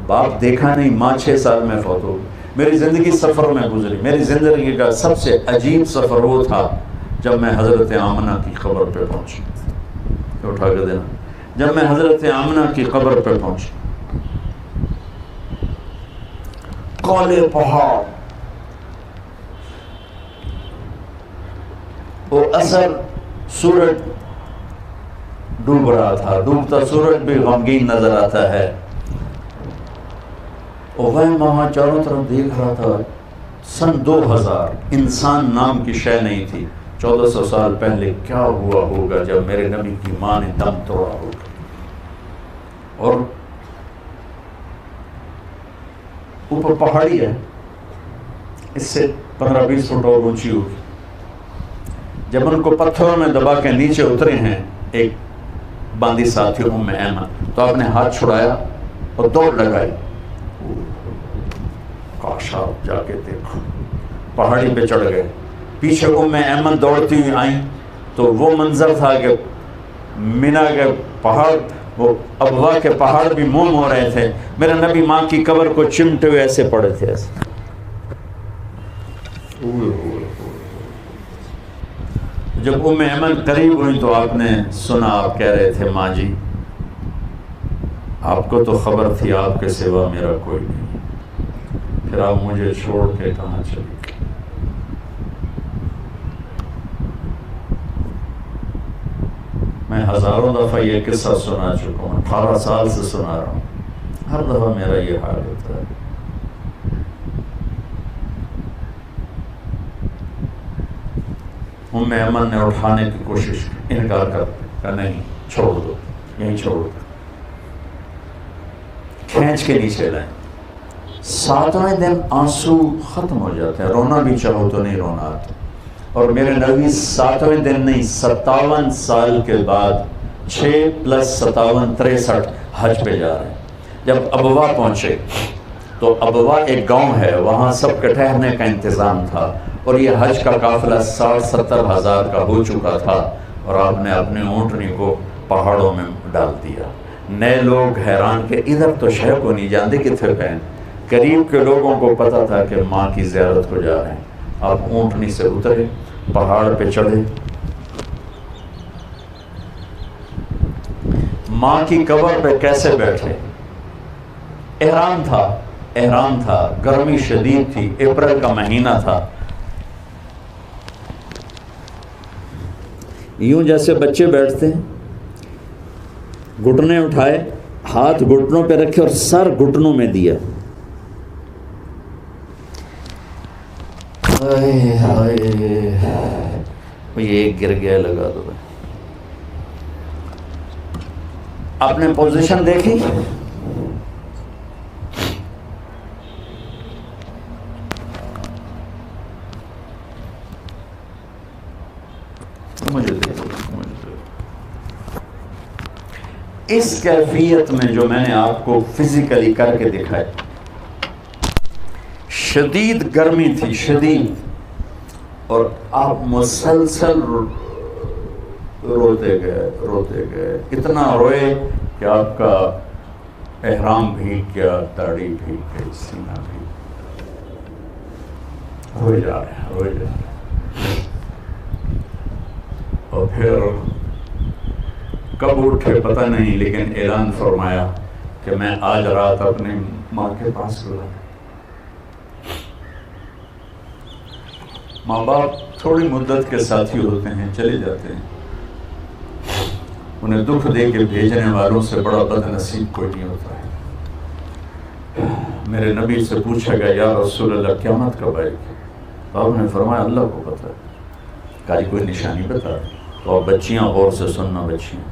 باپ دیکھا نہیں، ماں 6 سال میں فوت ہو، میری زندگی سفر میں گزری۔ میری زندگی کا سب سے عجیب سفر وہ تھا جب میں حضرت آمنہ کی قبر پہ پہنچا، اٹھا کے دینا، جب میں حضرت آمنہ کی قبر پہ پہنچا، کالے پہاڑ، وہ اثر سورج ڈوب رہا تھا، ڈوبتا سورج بھی غمگین نظر آتا ہے، اور وہ وہاں چاروں طرف دیکھ رہا تھا۔ سن 2000 انسان نام کی شے نہیں تھی، 1400 سال پہلے کیا ہوا ہوگا جب میرے نبی کی ماں نے دم توڑا ہوگا، اور اوپر پہاڑی ہے، اس سے 15-20 فٹ اور اونچی ہوگی۔ جب ان کو پتھروں میں دبا کے نیچے اترے ہیں ایک باندی ساتھی ام ایمن، تو آپ نے ہاتھ چھڑایا اور دوڑ لگائی، کاش آپ جا کے دیکھو، پہاڑی پہ چڑھ گئے، پیچھے ام ایمن دوڑتی ہوئی آئیں، تو وہ منظر تھا کہ مینا کے پہاڑ، وہ ابوا کے پہاڑ بھی موم ہو رہے تھے، میرے نبی ماں کی قبر کو چمٹے ہوئے ایسے پڑے تھے، ایسے۔ جب ام ایمن قریب ہوئی تو آپ نے سنا، آپ کہہ رہے تھے ماں جی آپ کو تو خبر تھی آپ کے سوا میرا کوئی نہیں، پھر آپ مجھے چھوڑ کے کہاں چلی گئی؟ میں ہزاروں دفعہ یہ قصہ سنا چکا ہوں، 18 سال سے سنا رہا ہوں، ہر دفعہ میرا یہ حال ہوتا ہے۔ ام ایمن نے اٹھانے کی کوشش کی، انکار کر نہیں، چھوڑ دو، یہیں چھوڑ دو، کھینچ کے نیچے لائیں۔ 7ویں دن آنسو ختم ہو جاتے ہیں، رونا بھی چاہو تو نہیں رونا آتا، اور میرے نبی 7ویں دن نہیں 57 سال کے بعد 6 + 57 63 حج پہ جا رہے ہیں۔ جب ابوا پہنچے تو ابوا ایک گاؤں ہے، وہاں سب کے ٹھہرنے کا انتظام تھا، اور یہ حج کا قافلہ 60-70 ہزار کا ہو چکا تھا، اور آپ نے اپنی اونٹنی کو پہاڑوں میں ڈال دیا۔ نئے لوگ حیران کہ ادھر تو شے کو نہیں جانتے کتنے پہن، قریب کے لوگوں کو پتہ تھا کہ ماں کی زیارت کو جا رہے ہیں۔ آپ اونٹنی سے اترے، پہاڑ پہ چڑھے، ماں کی قبر پہ کیسے بیٹھے؟ احرام تھا، گرمی شدید تھی، اپریل کا مہینہ تھا. یوں جیسے بچے بیٹھتے ہیں، گھٹنے اٹھائے، ہاتھ گھٹنوں پہ رکھے اور سر گھٹنوں میں دیا. یہ ایک گر گیا، لگا دو. آپ نے پوزیشن دیکھی؟ اس کیفیت میں جو میں نے آپ کو فزیکلی کر کے دکھایا، شدید گرمی تھی، شدید، اور آپ مسلسل روتے گئے، اتنا روئے کہ آپ کا احرام بھیگ گیا، داڑھی بھیگ گئی، سینہ بھیگ گیا، روئے جا رہے. اور پھر کب اٹھے پتہ نہیں، لیکن اعلان فرمایا کہ میں آج رات اپنی ماں کے پاس گیا. ماں باپ تھوڑی مدت کے ساتھی ہوتے ہیں، چلے جاتے ہیں. انہیں دکھ دے کے بھیجنے والوں سے بڑا بد نصیب کوئی نہیں ہوتا ہے. میرے نبی سے پوچھا گیا، یا رسول اللہ قیامت کب آئے گی؟ تو آپ نے فرمایا اللہ کو پتہ ہے. کہا کوئی نشانی بتا. تو آپ بچیاں غور سے سننا، بچیاں،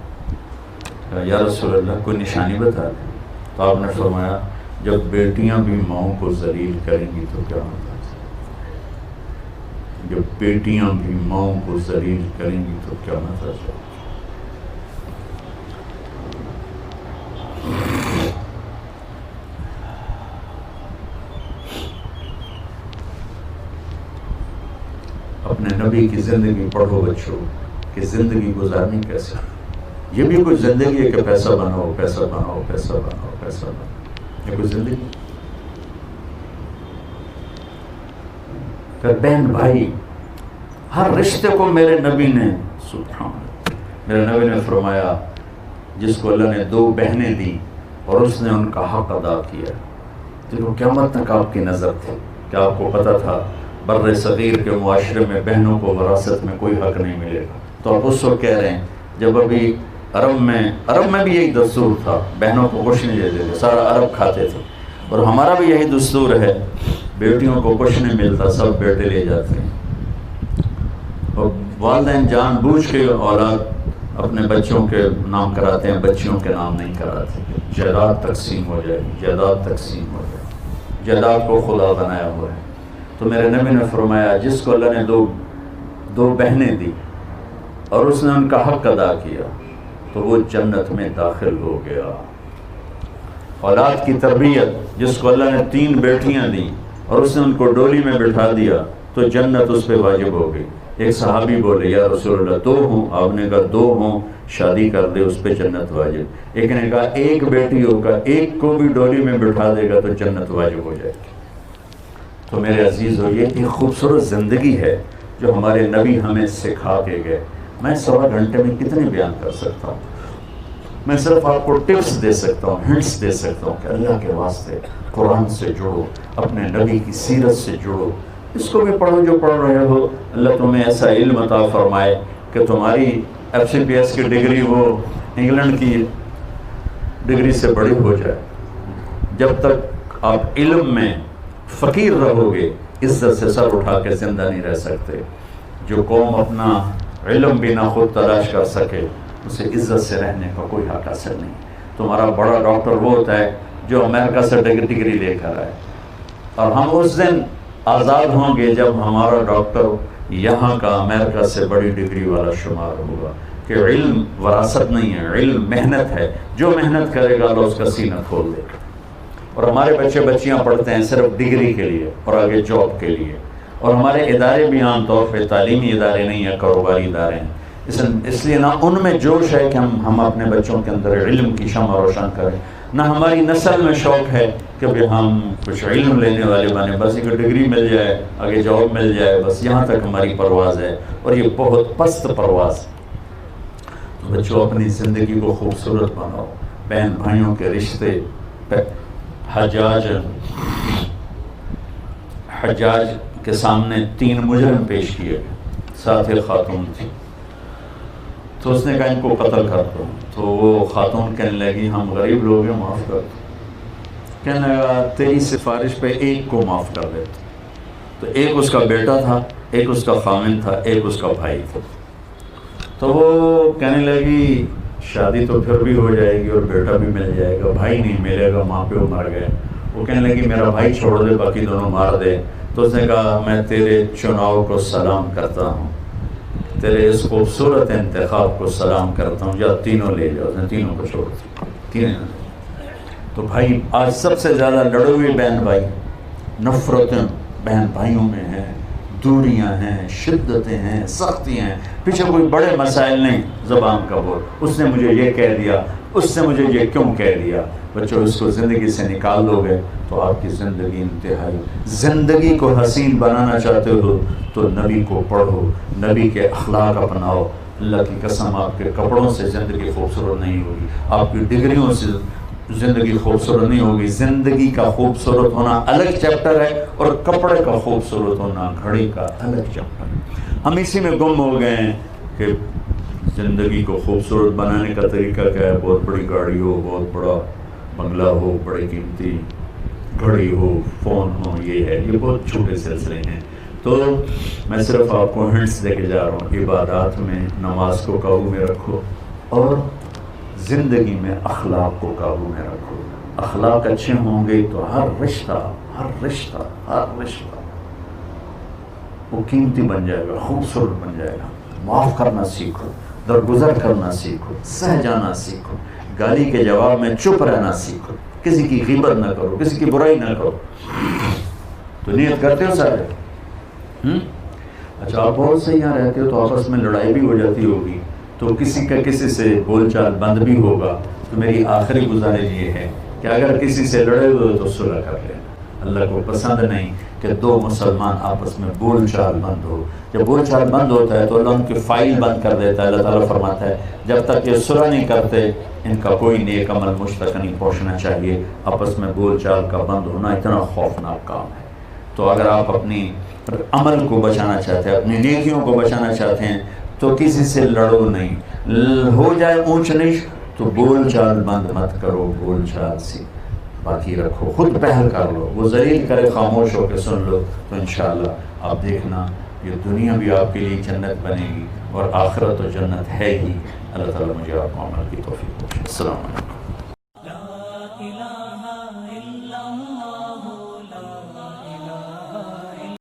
یا رسول اللہ کوئی نشانی بتا دیں. تو آپ نے فرمایا جب بیٹیاں بھی ماؤں کو ذلیل کریں گی تو کیا ہوتا ہے؟ جب بیٹیاں بھی ماؤں کو ذلیل کریں گی تو کیا ہوتا ہے؟ اپنے نبی کی زندگی پڑھو بچوں، کہ زندگی گزارنی کیسے. یہ بھی کوئی زندگی ہے کہ پیسہ بناؤ، پیسہ بناؤ، پیسہ بناؤ، پیسہ بناؤ؟ یہ کوئی زندگی؟ کہ بہن بھائی، ہر رشتے کو میرے نبی نے، سبحان اللہ، میرے نبی نے فرمایا جس کو اللہ نے 2 بہنیں دی اور اس نے ان کا حق ادا کیا، تو قیامت تک آپ کی نظر تھی. کیا آپ کو پتہ تھا بر صغیر کے معاشرے میں بہنوں کو وراثت میں کوئی حق نہیں ملے گا؟ تو آپ اس وقت کہہ رہے ہیں جب ابھی عرب میں بھی یہی دستور تھا، بہنوں کو کچھ نہیں دیتے تھے، سارا عرب کھاتے تھے. اور ہمارا بھی یہی دستور ہے، بیٹیوں کو کچھ نہیں ملتا، سب بیٹے لے جاتے ہیں. اور والدین جان بوجھ کے اولاد اپنے بچوں کے نام کراتے ہیں، بچیوں کے نام نہیں کراتے. جائیداد تقسیم ہو جائے، جائیداد تقسیم ہو جائے. جائیداد کو خدا بنایا ہوا ہے. تو میرے نبی نے فرمایا جس کو اللہ نے دو بہنیں دی اور اس نے ان کا حق ادا کیا تو وہ جنت میں داخل ہو گیا. اولاد کی تربیت، جس کو اللہ نے 3 بیٹیاں دیں اور اس نے ان کو ڈولی میں بٹھا دیا تو جنت اس پہ واجب ہو گئی. ایک صحابی بولے یا رسول اللہ 2 ہوں؟ آپ نے کہا 2 ہوں شادی کر دے، اس پہ جنت واجب. ایک نے کہا 1 بیٹی ہوگا، 1 کو بھی ڈولی میں بٹھا دے گا تو جنت واجب ہو جائے گی. تو میرے عزیز ہو، یہ ایک خوبصورت زندگی ہے جو ہمارے نبی ہمیں سکھا کے گئے. میں 1.25 گھنٹے میں کتنے بیان کر سکتا ہوں؟ میں صرف آپ کو ٹپس دے سکتا ہوں، ہنٹس دے سکتا ہوں کہ اللہ کے واسطے قرآن سے جڑو، اپنے نبی کی سیرت سے جڑو. اس کو بھی پڑھو جو پڑھ رہے ہو. اللہ تمہیں ایسا علم عطا فرمائے کہ تمہاری FCPS کی ڈگری وہ انگلینڈ کی ڈگری سے بڑی ہو جائے. جب تک آپ علم میں فقیر رہو گے، عزت سے سر اٹھا کے زندہ نہیں رہ سکتے. جو قوم اپنا علم بھی نہ خود تلاش کر سکے، اسے عزت سے رہنے کا کوئی حق حاصل نہیں. تمہارا بڑا ڈاکٹر وہ ہوتا ہے جو امریکہ سے ڈگری لے کر آئے. اور ہم اس دن آزاد ہوں گے جب ہمارا ڈاکٹر یہاں کا امریکہ سے بڑی ڈگری والا شمار ہوگا. کہ علم وراثت نہیں ہے، علم محنت ہے. جو محنت کرے گا اللہ اس کا سینہ کھول دے گا. اور ہمارے بچے بچیاں پڑھتے ہیں صرف ڈگری کے لیے اور آگے جاب کے لیے. اور ہمارے ادارے بھی عام طور پہ تعلیمی ادارے نہیں ہیں، کاروباری ادارے ہیں. اس لیے نہ ان میں جوش ہے کہ ہم اپنے بچوں کے اندر علم کی شمع روشن کریں، نہ ہماری نسل میں شوق ہے کہ ہم کچھ علم لینے والے بنے. بس ایک ڈگری مل جائے، آگے جاب مل جائے، بس یہاں تک ہماری پرواز ہے. اور یہ بہت پست پرواز. بچوں اپنی زندگی کو خوبصورت بناؤ. بہن بھائیوں کے رشتے حجاج کے سامنے 3 مجرم پیش کیے گئے، ساتھ ایک خاتون تھی، تو اس نے کہا ان کو قتل کر دو، تو وہ خاتون کہنے لگی ہم غریب لوگ ہیں، معاف کر دو۔ کہنے لگا تیری سفارش پہ ایک کو معاف کر دیتا، تو ایک اس کا بیٹا تھا، ایک اس کا خامن تھا، ایک اس کا بھائی تھا۔ تو وہ کہنے لگی شادی تو پھر بھی ہو جائے گی اور بیٹا بھی مل جائے گا، بھائی نہیں ملے گا، ماں پیو مر گئے۔ وہ کہنے لگی میرا بھائی چھوڑ دے، باقی دونوں مار دے۔ تو اس نے کہا میں تیرے چناؤ کو سلام کرتا ہوں، تیرے اس خوبصورت انتخاب کو سلام کرتا ہوں، یا تینوں لے جاؤ۔ اس نے تینوں کو چھوڑ دیا، تینوں۔ تو بھائی آج سب سے زیادہ لڑے ہوئے بہن بھائی، نفرتیں بہن بھائیوں میں ہیں، دوریاں ہیں، شدتیں ہیں، سختیاں ہیں، پیچھے کوئی بڑے مسائل نہیں، زبان کا بول، اس نے مجھے یہ کہہ دیا، اس نے مجھے یہ کیوں کہہ دیا۔ بچوں اس کو زندگی سے نکال دو گے تو آپ کی زندگی انتہائی، زندگی کو حسین بنانا چاہتے ہو تو نبی کو پڑھو، نبی کے اخلاق اپناؤ۔ اللہ کی قسم آپ کے کپڑوں سے زندگی خوبصورت نہیں ہوگی، آپ کی ڈگریوں سے زندگی خوبصورت نہیں ہوگی۔ زندگی کا خوبصورت ہونا الگ چیپٹر ہے اور کپڑے کا خوبصورت ہونا گھڑی کا الگ چیپٹر ہے۔ ہم اسی میں گم ہو گئے ہیں کہ زندگی کو خوبصورت بنانے کا طریقہ کیا ہے، بہت بڑی گاڑی ہو، بہت بڑا بنگلہ ہو، بڑی قیمتی گھڑی ہو، فون ہو، یہ ہے، یہ بہت چھوٹے سلسلے ہیں۔ تو میں صرف آپ کو ہنٹس دے کے جا رہا ہوں، عبادات میں نماز کو قابو میں رکھو اور زندگی میں اخلاق کو قابو میں رکھو۔ اخلاق اچھے ہوں گے تو ہر رشتہ وہ قیمتی بن جائے گا، خوبصورت بن جائے گا۔ معاف کرنا سیکھو، درگزر کرنا سیکھو، سہ جانا سیکھو، گالی کے جواب میں چپ رہنا سیکھو، کسی کی غیبت نہ کرو، کسی کی برائی نہ کرو۔ تو نیت کرتے ہو سارے؟ اچھا آپ بہت سے یہاں رہتے ہو تو آپس میں لڑائی بھی ہو جاتی ہوگی، تو کسی کا کسی سے بول چال بند بھی ہوگا، تو میری آخری گزارش یہ ہے کہ اگر کسی سے لڑے ہوئے تو صلح کر لینا۔ اللہ کو پسند نہیں کہ 2 مسلمان آپس میں بول چال بند ہو۔ جب بول چال بند ہوتا ہے تو اللہ ان کی فائل بند کر دیتا ہے۔ اللہ تعالیٰ فرماتا ہے جب تک یہ صلح نہیں کرتے ان کا کوئی نیک عمل مجھ تک نہیں پہنچنا چاہیے۔ آپس میں بول چال کا بند ہونا اتنا خوفناک کام ہے۔ تو اگر آپ اپنی عمل کو بچانا چاہتے ہیں، اپنی نیکیوں کو بچانا چاہتے ہیں تو کسی سے لڑو نہیں، ہو جائے اونچ نیچ تو بول چال بند مت کرو، بول چال سے باقی رکھو، خود پہل کر لو، وہ ذلیل کرے خاموش ہو کے سن لو، تو انشاءاللہ آپ دیکھنا یہ دنیا بھی آپ کے لیے جنت بنے گی اور آخرت و جنت ہے ہی۔ اللہ تعالیٰ مجھے آپ کو عمل کی توفیق بخشے۔ السلام علیکم۔